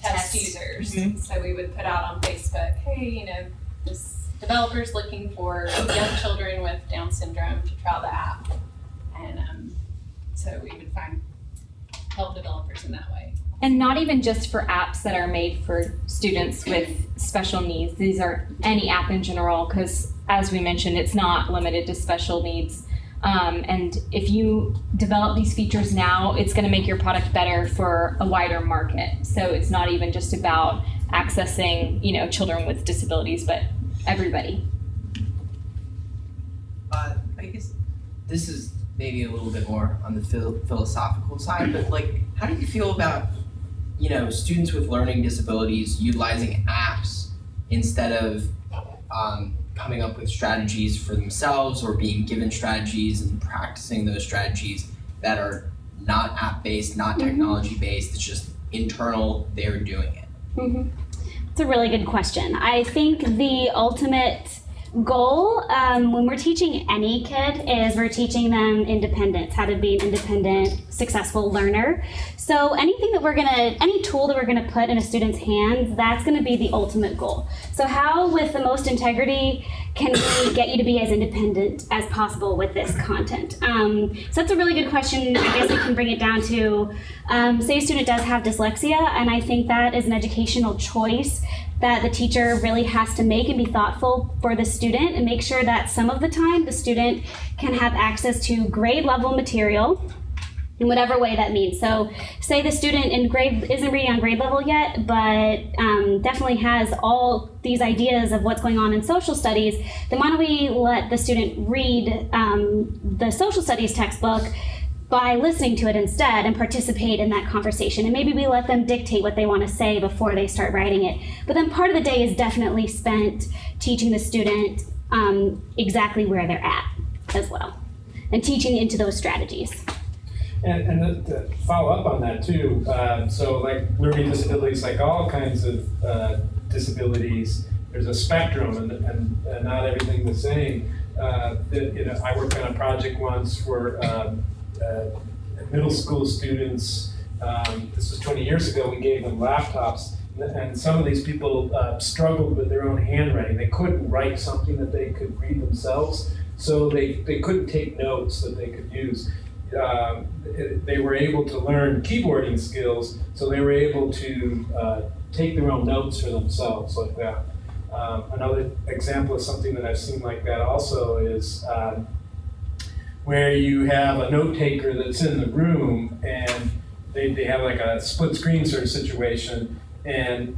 test users. Mm-hmm. So we would put out on Facebook, hey, this developer's looking for young children with Down syndrome to trial the app. And so we would help developers in that way. And not even just for apps that are made for students with special needs. These are any app in general, because as we mentioned, it's not limited to special needs. And if you develop these features now, it's going to make your product better for a wider market. So it's not even just about accessing, children with disabilities, but everybody. I guess this is maybe a little bit more on the philosophical side, but how do you feel about, students with learning disabilities utilizing apps instead of coming up with strategies for themselves or being given strategies and practicing those strategies that are not app-based, not technology-based, it's just internal, they're doing it? Mm-hmm. It's a really good question. I think the ultimate goal when we're teaching any kid is we're teaching them independence, how to be an independent, successful learner. So anything that any tool that we're gonna put in a student's hands, that's gonna be the ultimate goal. So how, with the most integrity, can we get you to be as independent as possible with this content? So that's a really good question. I guess we can bring it down to, say a student does have dyslexia, and I think that is an educational choice that the teacher really has to make and be thoughtful for the student and make sure that some of the time the student can have access to grade level material in whatever way that means. So say the student isn't reading on grade level yet, but definitely has all these ideas of what's going on in social studies, then why don't we let the student read the social studies textbook by listening to it instead and participate in that conversation. And maybe we let them dictate what they want to say before they start writing it. But then part of the day is definitely spent teaching the student exactly where they're at as well, and teaching into those strategies. And to follow up on that too, so like learning disabilities, like all kinds of disabilities, there's a spectrum and not everything the same. I worked on a project once for middle school students. This was 20 years ago. We gave them laptops, and some of these people struggled with their own handwriting. They couldn't write something that they could read themselves, so they couldn't take notes that they could use. They were able to learn keyboarding skills, so they were able to take their own notes for themselves like that. Another example of something that I've seen like that also is where you have a note taker that's in the room, and they have like a split screen sort of situation, and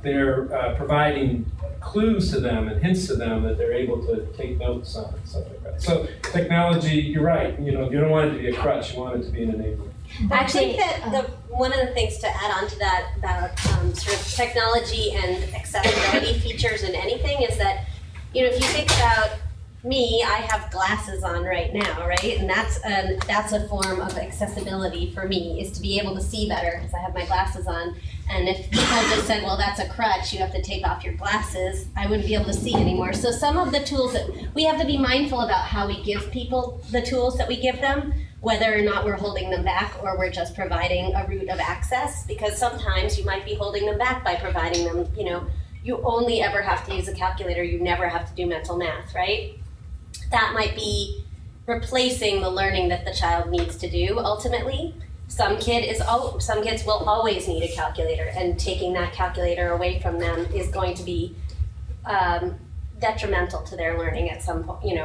they're providing clues to them and hints to them that they're able to take notes on and stuff like that. So technology, you're right, you don't want it to be a crutch, you want it to be an enabler. I think that one of the things to add on to that about sort of technology and accessibility features in anything is that, if you think about me, I have glasses on right now, right? And that's a form of accessibility for me, is to be able to see better because I have my glasses on. And if people just said, well, that's a crutch, you have to take off your glasses, I wouldn't be able to see anymore. So some of the tools that we have to be mindful about how we give people the tools that we give them, whether or not we're holding them back or we're just providing a route of access, because sometimes you might be holding them back by providing them, you only ever have to use a calculator, you never have to do mental math, right? That might be replacing the learning that the child needs to do ultimately. Some kids will always need a calculator, and taking that calculator away from them is going to be detrimental to their learning at some point,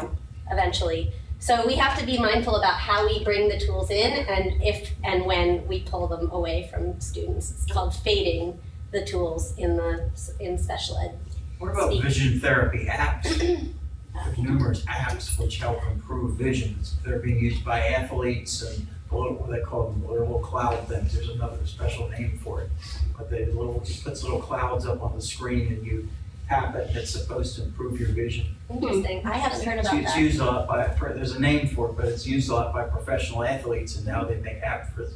eventually. So we have to be mindful about how we bring the tools in and if and when we pull them away from students. It's called fading the tools in special ed. What about vision therapy apps? There's numerous apps which help improve visions. They're being used by athletes and what they call them, little cloud things. There's another special name for it. But it puts little clouds up on the screen and you tap it, and it's supposed to improve your vision. Interesting. I haven't heard about that. It's used a lot there's a name for it, but it's used a lot by professional athletes, and now they make apps for this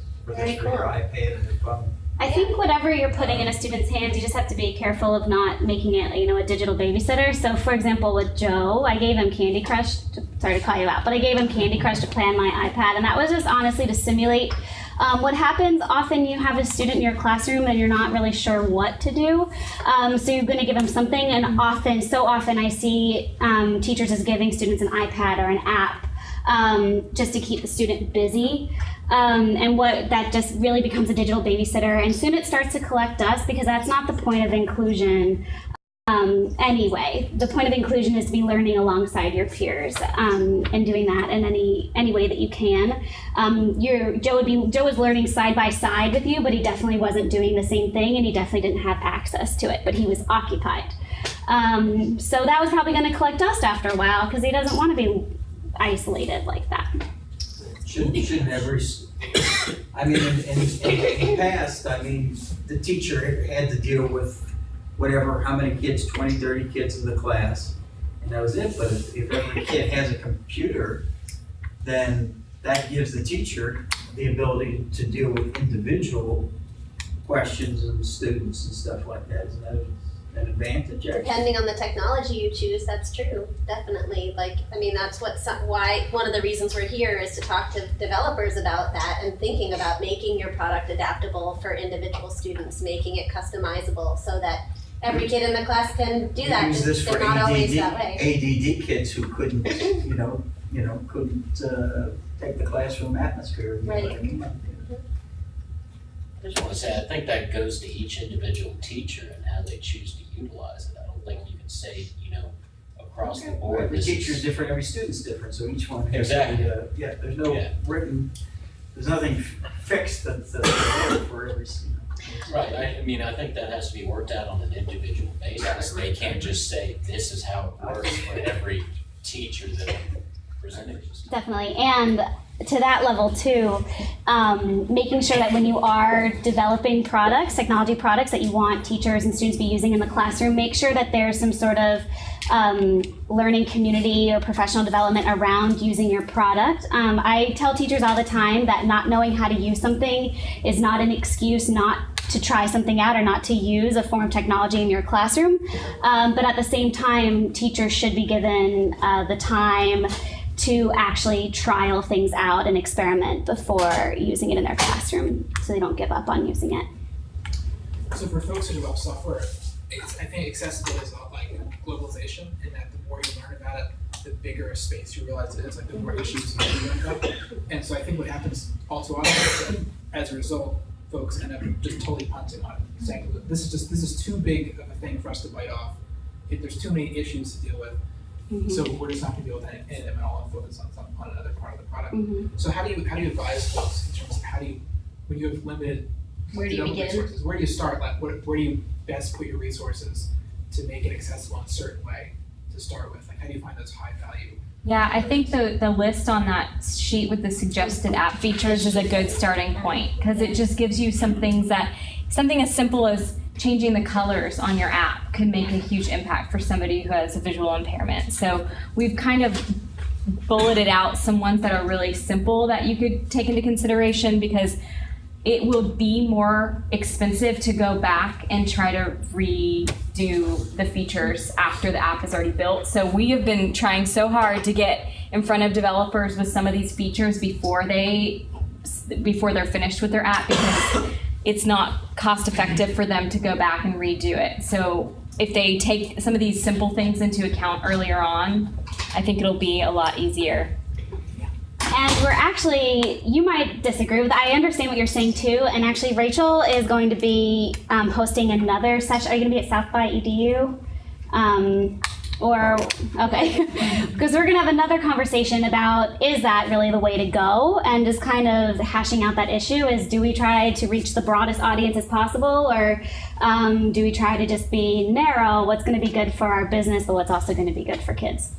for your iPad and your phone. I think whatever you're putting in a student's hands, you just have to be careful of not making it, a digital babysitter. So for example, with Joe, I gave him Candy Crush, sorry to call you out, but I gave him Candy Crush to play on my iPad, and that was just honestly to simulate what happens. Often you have a student in your classroom and you're not really sure what to do. So you're going to give them something, and so often I see teachers just giving students an iPad or an app just to keep the student busy. And what that just really becomes a digital babysitter, and soon it starts to collect dust, because that's not the point of inclusion anyway. The point of inclusion is to be learning alongside your peers and doing that in any way that you can. Joe was learning side by side with you, but he definitely wasn't doing the same thing, and he definitely didn't have access to it, but he was occupied. So that was probably going to collect dust after a while, because he doesn't want to be isolated like that. Shouldn't every, in the past, the teacher had to deal with how many kids, 20, 30 kids in the class, and that was it. But if every kid has a computer, then that gives the teacher the ability to deal with individual questions and students and stuff like that. Isn't that an advantage. Actually. Depending on the technology you choose, that's true. Definitely. Like, I mean, that's why one of the reasons we're here is to talk to developers about that and thinking about making your product adaptable for individual students, making it customizable so that every kid in the class can do that. Use this for they're not always that way. ADD kids who couldn't, couldn't take the classroom atmosphere. You know what I mean? I just want to say, I think that goes to each individual teacher and how they choose to utilize it. I don't think you can say, across the board. Every teacher is different, every student's different, so each one has Exactly. there's no written, there's nothing fixed that's for every student. Right, I think that has to be worked out on an individual basis. They can't just say, this is how it works for every teacher that I'm presenting. Definitely, and to that level too, making sure that when you are developing products, technology products that you want teachers and students to be using in the classroom, make sure that there's some sort of learning community or professional development around using your product. I tell teachers all the time that not knowing how to use something is not an excuse not to try something out or not to use a form of technology in your classroom. But at the same time, teachers should be given the time to actually trial things out and experiment before using it in their classroom so they don't give up on using it. So for folks who develop software, I think accessible is like globalization, in that the more you learn about it, the bigger a space you realize it is, like the more issues you learn about. And so I think what happens all too often is that as a result, folks end up just totally punting on it, saying this is too big of a thing for us to bite off. There's too many issues to deal with. So we're just not going to be able to end them at all and focus on another part of the product. So how do you advise folks in terms of when you have limited resources, where do you start? Like where do you best put your resources to make it accessible in a certain way to start with? Like how do you find those high value? Yeah, I think the list on that sheet with the suggested app features is a good starting point, because it just gives you something as simple as changing the colors on your app could make a huge impact for somebody who has a visual impairment. So we've kind of bulleted out some ones that are really simple that you could take into consideration, because it will be more expensive to go back and try to redo the features after the app is already built. So we have been trying so hard to get in front of developers with some of these features before they're finished with their app, because it's not cost effective for them to go back and redo it. So if they take some of these simple things into account earlier on, I think it'll be a lot easier. And we're actually, you might disagree with, I understand what you're saying too, and actually Rachel is going to be hosting another session. Are you going to be at South by EDU? Okay, because we're going to have another conversation about, is that really the way to go? And just kind of hashing out that issue is, do we try to reach the broadest audience as possible, or do we try to just be narrow, what's going to be good for our business, but what's also going to be good for kids?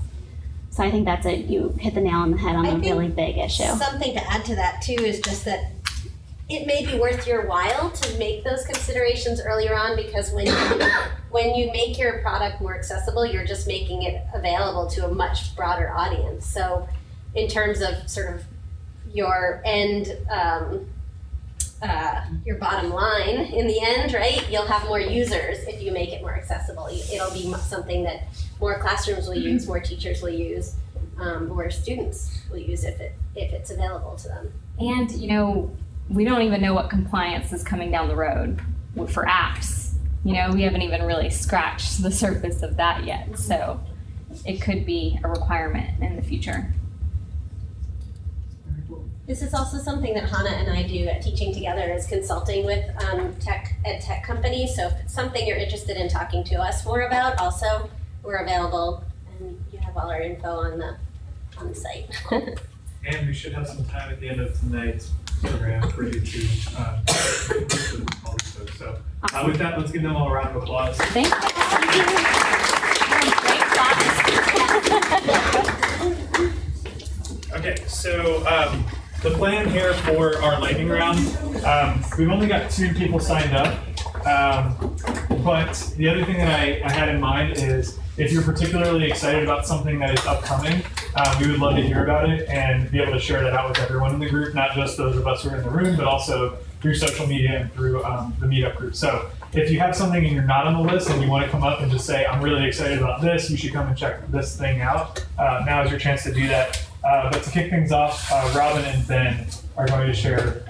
So I think that's it. You hit the nail on the head on a really big issue. Something to add to that too is just that it may be worth your while to make those considerations earlier on, because when you make your product more accessible, you're just making it available to a much broader audience. So in terms of sort of your end, your bottom line in the end, right? You'll have more users if you make it more accessible. It'll be something that more classrooms will use, more teachers will use, more students will use if it's available to them. And we don't even know what compliance is coming down the road for apps. We haven't even really scratched the surface of that yet. So it could be a requirement in the future. This is also something that Hannah and I do at Teaching2Gether, is consulting with EdTech companies. So if it's something you're interested in talking to us more about, also we're available, and you have all our info on the site. And we should have some time at the end of tonight's program for you to all these folks. So with that, let's give them all a round of applause. Thank you. Okay, so the plan here for our lightning round, we've only got 2 people signed up, but the other thing that I had in mind is, if you're particularly excited about something that is upcoming, we would love to hear about it and be able to share that out with everyone in the group, not just those of us who are in the room, but also through social media and through the Meetup group. So if you have something and you're not on the list and you want to come up and just say, I'm really excited about this, you should come and check this thing out. Now is your chance to do that. But to kick things off, Robin and Ben are going to share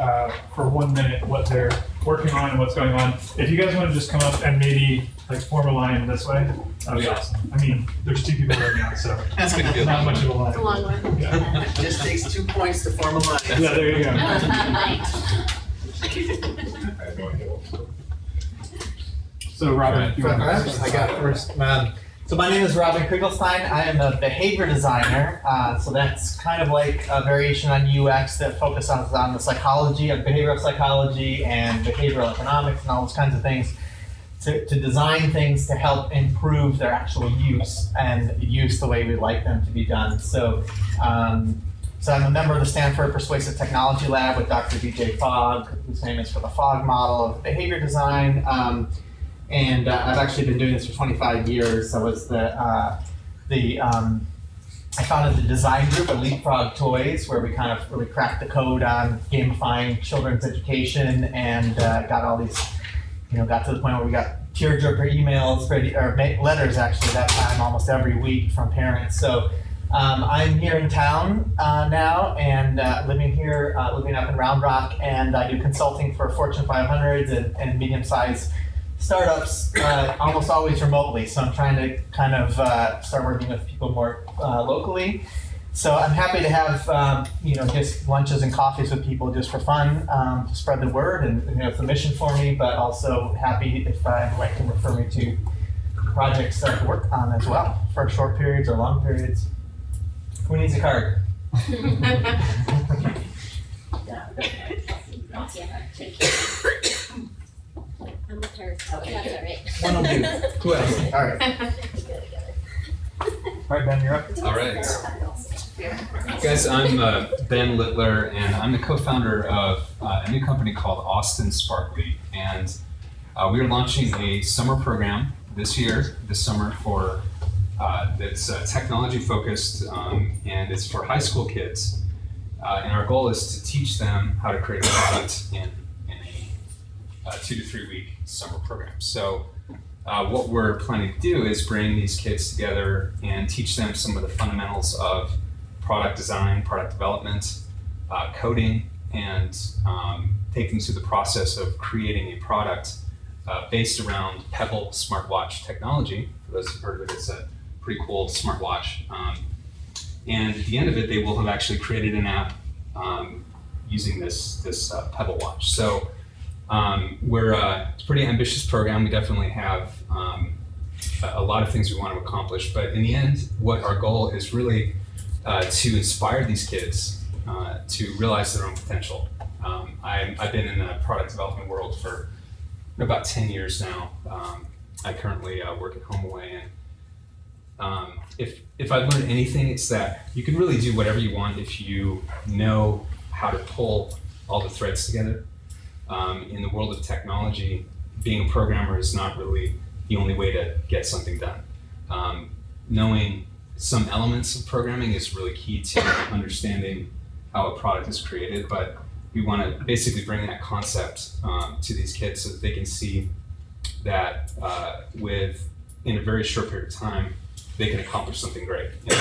for 1 minute what they're working on and what's going on. If you guys want to just come up and maybe like form a line this way, that'd be awesome. I mean, there's 2 people right now, so that's gonna be not much of a line. It's a long one. Yeah. It just takes 2 points to form a line. Yeah, there you go. So Robin, if you want to I got first, man. So my name is Robin Kriegelstein. I am a behavior designer. So that's kind of like a variation on UX that focuses on the psychology of behavioral psychology and behavioral economics and all those kinds of things to design things to help improve their actual use and use the way we'd like them to be done. So, so I'm a member of the Stanford Persuasive Technology Lab with Dr. DJ Fogg, who's famous for the Fogg model of behavior design. And I've actually been doing this for 25 years. I was I founded the design group at Leapfrog Toys, where we kind of really cracked the code on gamifying children's education and got all these, got to the point where we got tearjerker emails, or letters actually that time almost every week from parents. So I'm here in town now and living up in Round Rock, and I do consulting for Fortune 500s and medium-sized startups, almost always remotely. So I'm trying to kind of start working with people more locally. So I'm happy to have just lunches and coffees with people just for fun, to spread the word, and it's a mission for me. But also happy if anyone can refer me to projects that I can work on as well for short periods or long periods. Who needs a card? I'm with her. Okay, that's all right. One will do. Who else? All right. All right, Ben, you're up. All right. Guys, I'm Ben Littler, and I'm the co-founder of a new company called Austin Sparkly. And we are launching a summer program this summer for that's technology focused, and it's for high school kids. And our goal is to teach them how to create a product in a 2 to 3 week summer program. So what we're planning to do is bring these kids together and teach them some of the fundamentals of product design, product development, coding, and take them through the process of creating a product based around Pebble smartwatch technology. For those who've heard of it, it's a pretty cool smartwatch. And at the end of it, they will have actually created an app using this Pebble watch. So it's a pretty ambitious program. We definitely have a lot of things we want to accomplish, but in the end, what our goal is really to inspire these kids to realize their own potential. I've been in the product development world for about 10 years now. I currently work at HomeAway, and if I've learned anything, it's that you can really do whatever you want if you know how to pull all the threads together. In the world of technology, being a programmer is not really the only way to get something done. Knowing some elements of programming is really key to understanding how a product is created, but we want to basically bring that concept to these kids so that they can see that in a very short period of time, they can accomplish something great. And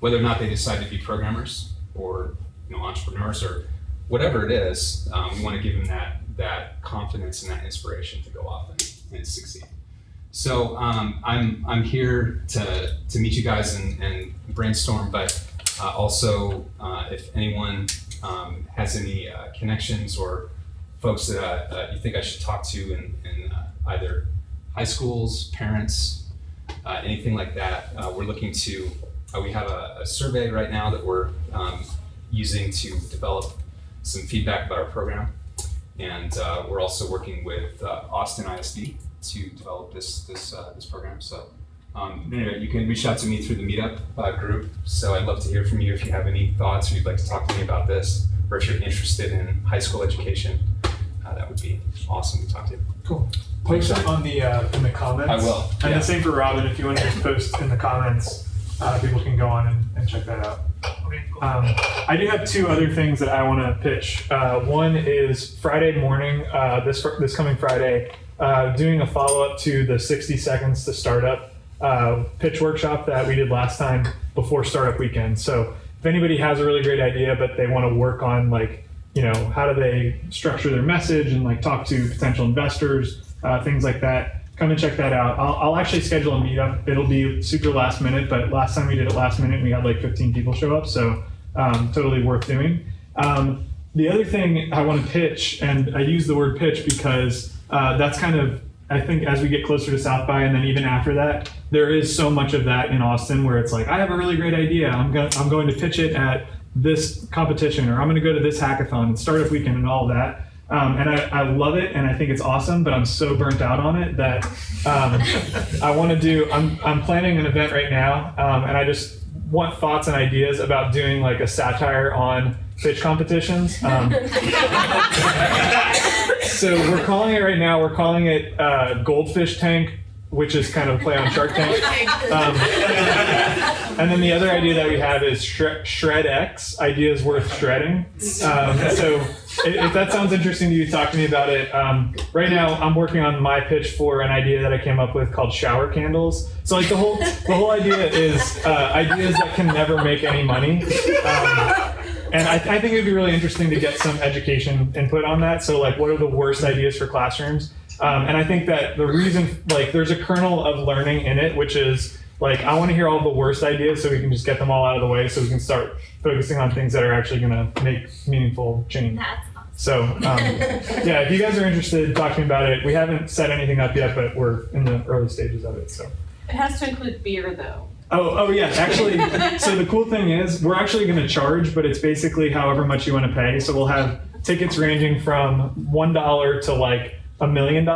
whether or not they decide to be programmers or entrepreneurs or whatever it is, we want to give them that confidence and that inspiration to go off and succeed. So I'm here to meet you guys and brainstorm, but also if anyone has any connections or folks that you think I should talk to in either high schools, parents, anything like that, we're looking to, we have a survey right now that we're using to develop some feedback about our program. And we're also working with Austin ISD to develop this program. So anyway, you can reach out to me through the Meetup group. So I'd love to hear from you if you have any thoughts or you'd like to talk to me about this, or if you're interested in high school education, that would be awesome to talk to you. Cool. Post it on in the comments. I will. And yeah. The same for Robin. If you want to just post in the comments, people can go on and check that out. I do have 2 other things that I want to pitch. One is Friday morning, this coming Friday, doing a follow-up to the 60 seconds to startup pitch workshop that we did last time before startup weekend. So if anybody has a really great idea, but they want to work on like, you know, how do they structure their message and like talk to potential investors, things like that, come and check that out. I'll actually schedule a meetup. It'll be super last minute, but last time we did it last minute, we had like 15 people show up, so totally worth doing. The other thing I want to pitch, and I use the word pitch because that's kind of, I think as we get closer to South by, and then even after that, there is so much of that in Austin where it's like, I have a really great idea. I'm going to pitch it at this competition, or I'm going to go to this hackathon and startup weekend and all of that. And I love it, and I think it's awesome, but I'm so burnt out on it that I want to do, I'm planning an event right now, and I just want thoughts and ideas about doing like a satire on pitch competitions. So we're calling it right now, we're calling it Goldfish Tank, which is kind of a play on Shark Tank. And then the other idea that we have is Shred X, ideas worth shredding. So if that sounds interesting to you, talk to me about it. Right now, I'm working on my pitch for an idea that I came up with called shower candles. So like the whole idea is ideas that can never make any money. And I think it'd be really interesting to get some education input on that. So like, what are the worst ideas for classrooms? And I think that the reason, like, there's a kernel of learning in it, which is like, I want to hear all the worst ideas so we can just get them all out of the way so we can start focusing on things that are actually going to make meaningful change. That's awesome. So yeah, if you guys are interested, talk to me about it. We haven't set anything up yet, but we're in the early stages of it. So it has to include beer, though. Oh yeah, actually, so the cool thing is we're actually going to charge, but it's basically however much you want to pay. So we'll have tickets ranging from $1 to like $1 million.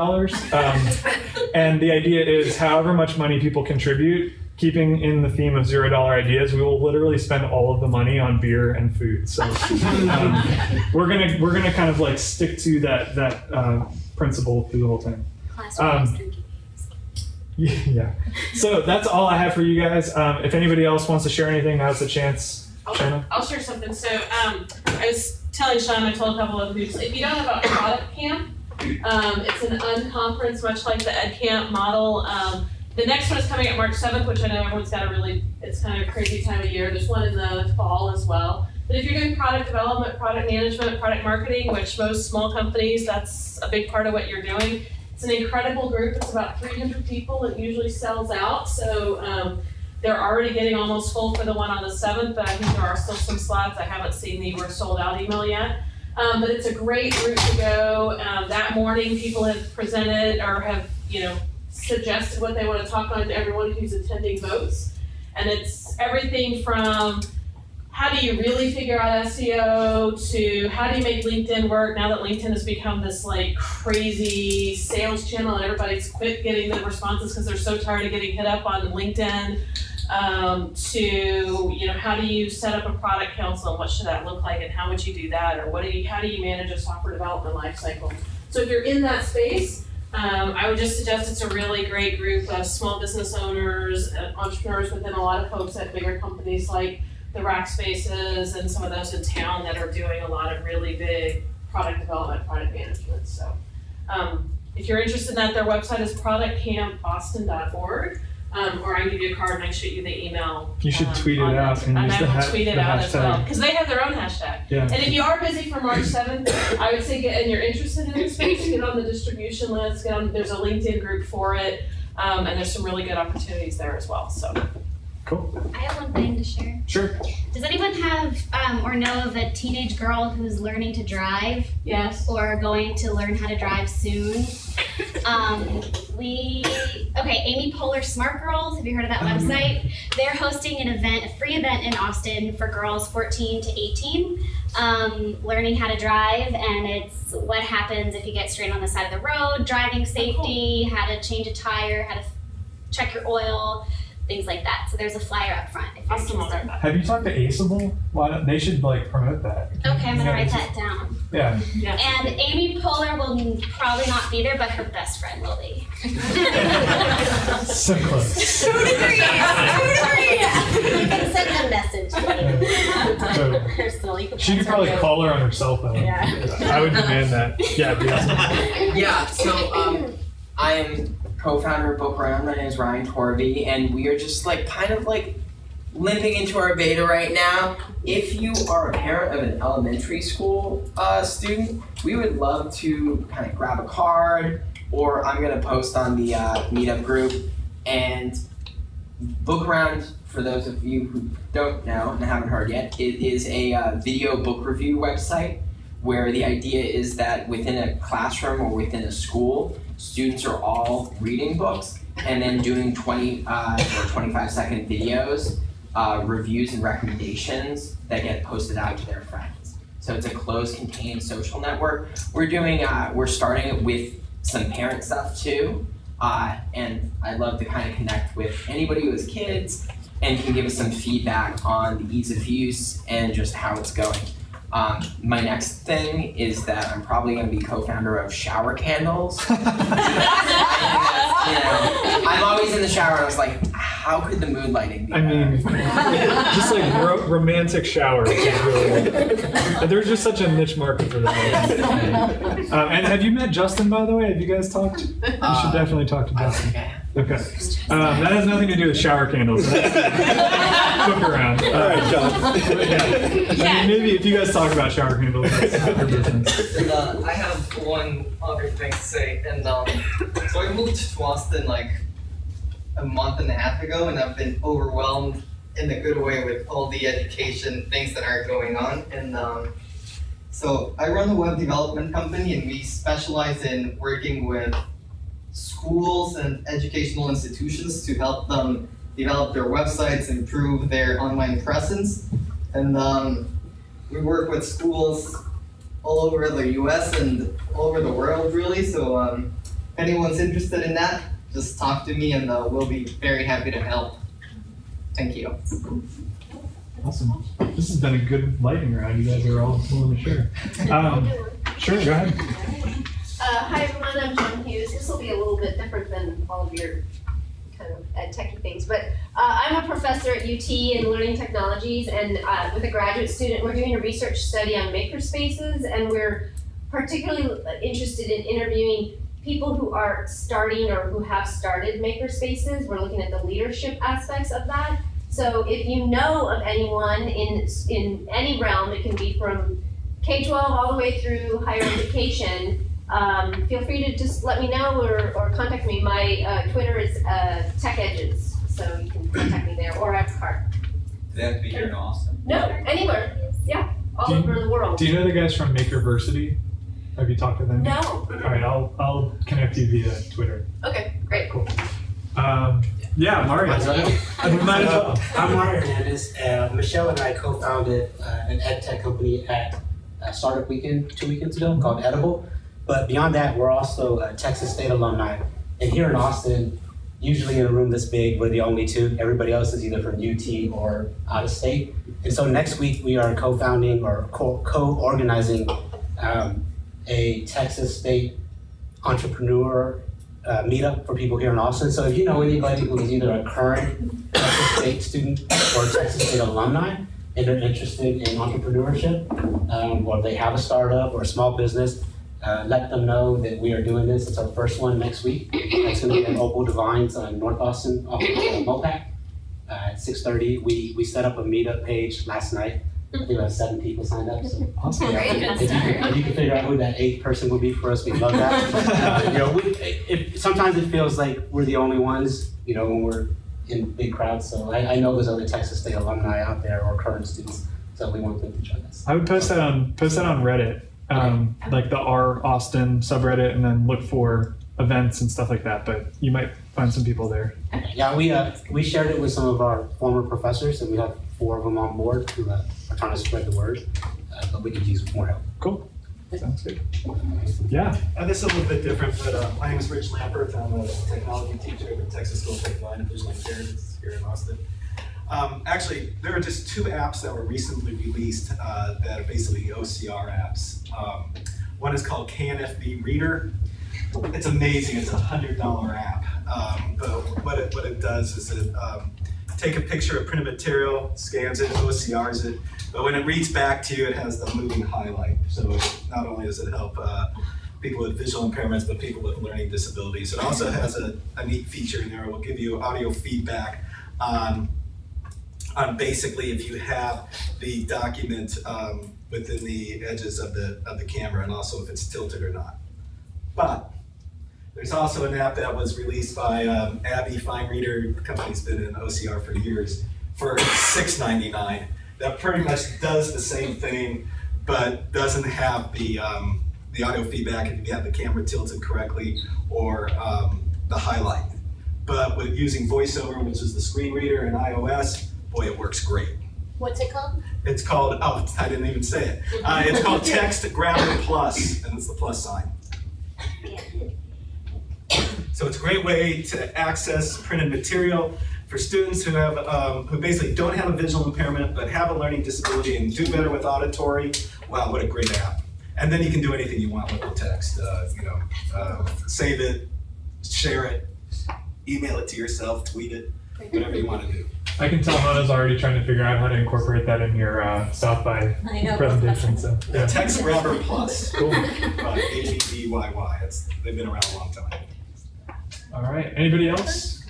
And the idea is however much money people contribute, keeping in the theme of $0 ideas, we will literally spend all of the money on beer and food. So we're gonna kind of like stick to that principle through the whole thing. Yeah. So that's all I have for you guys. If anybody else wants to share anything, now's the chance. I'll share something. So I was telling Sean, I told a couple of groups, if you don't know about Product Camp, it's an unconference, much like the EdCamp model. The next one is coming up March 7th, which I know everyone's got it's kind of a crazy time of year. There's one in the fall as well. But if you're doing product development, product management, product marketing, which most small companies, that's a big part of what you're doing. It's an incredible group. It's about 300 people. It usually sells out. So they're already getting almost full for the one on the 7th, but I think there are still some slots. I haven't seen the "we're sold out" email yet. But it's a great route to go. That morning, people have presented or have, suggested what they want to talk on to everyone who's attending votes. And it's everything from how do you really figure out SEO to how do you make LinkedIn work now that LinkedIn has become this like crazy sales channel and everybody's quit getting the responses because they're so tired of getting hit up on LinkedIn. To how do you set up a product council and what should that look like and how would you do that, or how do you manage a software development lifecycle? So if you're in that space, I would just suggest it's a really great group of small business owners, entrepreneurs within a lot of folks at bigger companies like the Rackspaces and some of those in town that are doing a lot of really big product development, product management. So if you're interested in that, their website is productcampaustin.org. Or I can give you a card and I can shoot you the email. You should tweet it out and use the hashtag. Tweet it out as well, because they have their own hashtag. Yeah. And if you are busy for March 7th, I would say and you're interested in this space, get on the distribution list. There's a LinkedIn group for it, and there's some really good opportunities there as well. So. Cool. I have one thing to share. Sure. Does anyone have or know of a teenage girl who's learning to drive? Yes. Or going to learn how to drive soon? Amy Poehler Smart Girls, have you heard of that website? They're hosting an event, a free event in Austin for girls 14 to 18, learning how to drive, and it's what happens if you get straight on the side of the road, driving safety, how to change a tire, how to check your oil, things like that. So there's a flyer up front if you're interested. Have you talked to Aceable? They should promote that. Okay, I'm gonna write that down. Yeah. And Amy Poehler will probably not be there, but her best friend will be. So close. Totally. You can send a message personally. She could probably call her on her cell phone. Yeah. I would demand that. Yeah, it'd be awesome. Yeah, so I am co-founder of Book Around. My name is Ryan Torby, and we are just like kind of like limping into our beta right now. If you are a parent of an elementary school student, we would love to kind of grab a card, or I'm gonna post on the Meetup group. And Book Around, for those of you who don't know and haven't heard yet, it is a video book review website where the idea is that within a classroom or within a school, students are all reading books and then doing 20 or 25-second videos, reviews and recommendations that get posted out to their friends. So it's a closed, contained social network. We're starting it with some parent stuff too. And I'd love to kind of connect with anybody who has kids and can give us some feedback on the ease of use and just how it's going. My next thing is that I'm probably going to be co-founder of Shower Candles. I'm always in the shower and I was like, how could the mood lighting be better? Just like romantic showers is really, there's just such a niche market for that. And have you met Justin, by the way? Have you guys talked? You should definitely talk to Justin. Okay. That has nothing to do with shower candles. Look around. All right, John. Yeah. I mean, maybe if you guys talk about shower candles, that's your business. And, I have one other thing to say. And so I moved to Austin like a month and a half ago, and I've been overwhelmed in a good way with all the education things that are going on. And so I run a web development company, and we specialize in working with schools and educational institutions to help them develop their websites, improve their online presence. And we work with schools all over the US and all over the world, really. So if anyone's interested in that, just talk to me and we'll be very happy to help. Thank you. Awesome. This has been a good lightning round. You guys are all willing to share. Sure, go ahead. Hi everyone, I'm John Hughes. This will be a little bit different than all of your kind of ed-techy things, but I'm a professor at UT in learning technologies, and with a graduate student, we're doing a research study on makerspaces, and we're particularly interested in interviewing people who are starting or who have started makerspaces. We're looking at the leadership aspects of that. So if you know of anyone in any realm, it can be from K-12 all the way through higher education, feel free to just let me know or contact me. My Twitter is Tech Edges, so you can contact me there, or I have a card. Do they have to be here in Austin? No, anywhere. Yeah, all over the world. Do you know the guys from Makerversity? Have you talked to them? No. All right, I'll connect you via Twitter. Okay, great. Cool. Yeah, Mario. Might as well. I'm Mario Hernandez. Michelle and I co-founded an EdTech company at Startup Weekend 2 weekends ago called Edible. But beyond that, we're also Texas State alumni. And here in Austin, usually in a room this big, we're the only two. Everybody else is either from UT or out of state. And so next week, we are co-founding or co-organizing a Texas State entrepreneur meetup for people here in Austin. So if you know anybody who is either a current Texas State student or Texas State alumni, and they're interested in entrepreneurship, or they have a startup or a small business, let them know that we are doing this. It's our first one next week. It's going to be at Opal Divines on North Austin, off of Mopac at 6:30. We set up a meetup page last night. I think about 7 people signed up. So awesome. If you can figure out who that 8th person will be for us, we'd love that. Sometimes it feels like we're the only ones, when we're in big crowds. So I know there's other Texas State alumni out there or current students, so we want them to join us. I would post that on Reddit, like the R Austin subreddit, and then look for events and stuff like that. But you might find some people there. Yeah, we shared it with some of our former professors, and we have 4 of them on board who are trying to spread the word. But we could use more help. Cool. Sounds good. Yeah. This is a little bit different, but my name is Rich Lampert. I'm a technology teacher at the Texas School of Technology and Visual Experience here in Austin. Actually, there are just 2 apps that were recently released that are basically OCR apps. One is called KNFB Reader. It's amazing. It's a $100 app. But what it does is it take a picture of printed material, scans it, OCRs it, but when it reads back to you, it has the moving highlight. So not only does it help people with visual impairments, but people with learning disabilities. It also has a neat feature in there. It will give you audio feedback on basically if you have the document within the edges of the camera, and also if it's tilted or not. But there's also an app that was released by Abby Fine Reader. The company's been in OCR for years, for $6.99. That pretty much does the same thing, but doesn't have the audio feedback if you have the camera tilted correctly, or the highlight. But with using VoiceOver, which is the screen reader in iOS, boy, it works great. What's it called? It's called, oh, I didn't even say it. It's called Text Grabber Plus, and it's the plus sign. So it's a great way to access printed material for students who have, who basically don't have a visual impairment but have a learning disability and do better with auditory. Wow, what a great app! And then you can do anything you want with the text. Save it, share it, email it to yourself, tweet it, whatever you want to do. I can tell Hannah's already trying to figure out how to incorporate that in your South by presentation. So yeah. Text Grabber Plus. Cool. ABBYY. They've been around a long time. All right. Anybody else?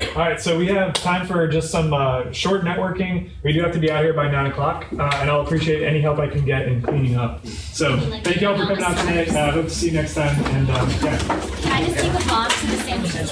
All right. So we have time for just some short networking. We do have to be out here by 9 o'clock, and I'll appreciate any help I can get in cleaning up. So thank you all for coming out tonight. Hope to see you next time. And yeah. Can I just take a box of the sandwiches?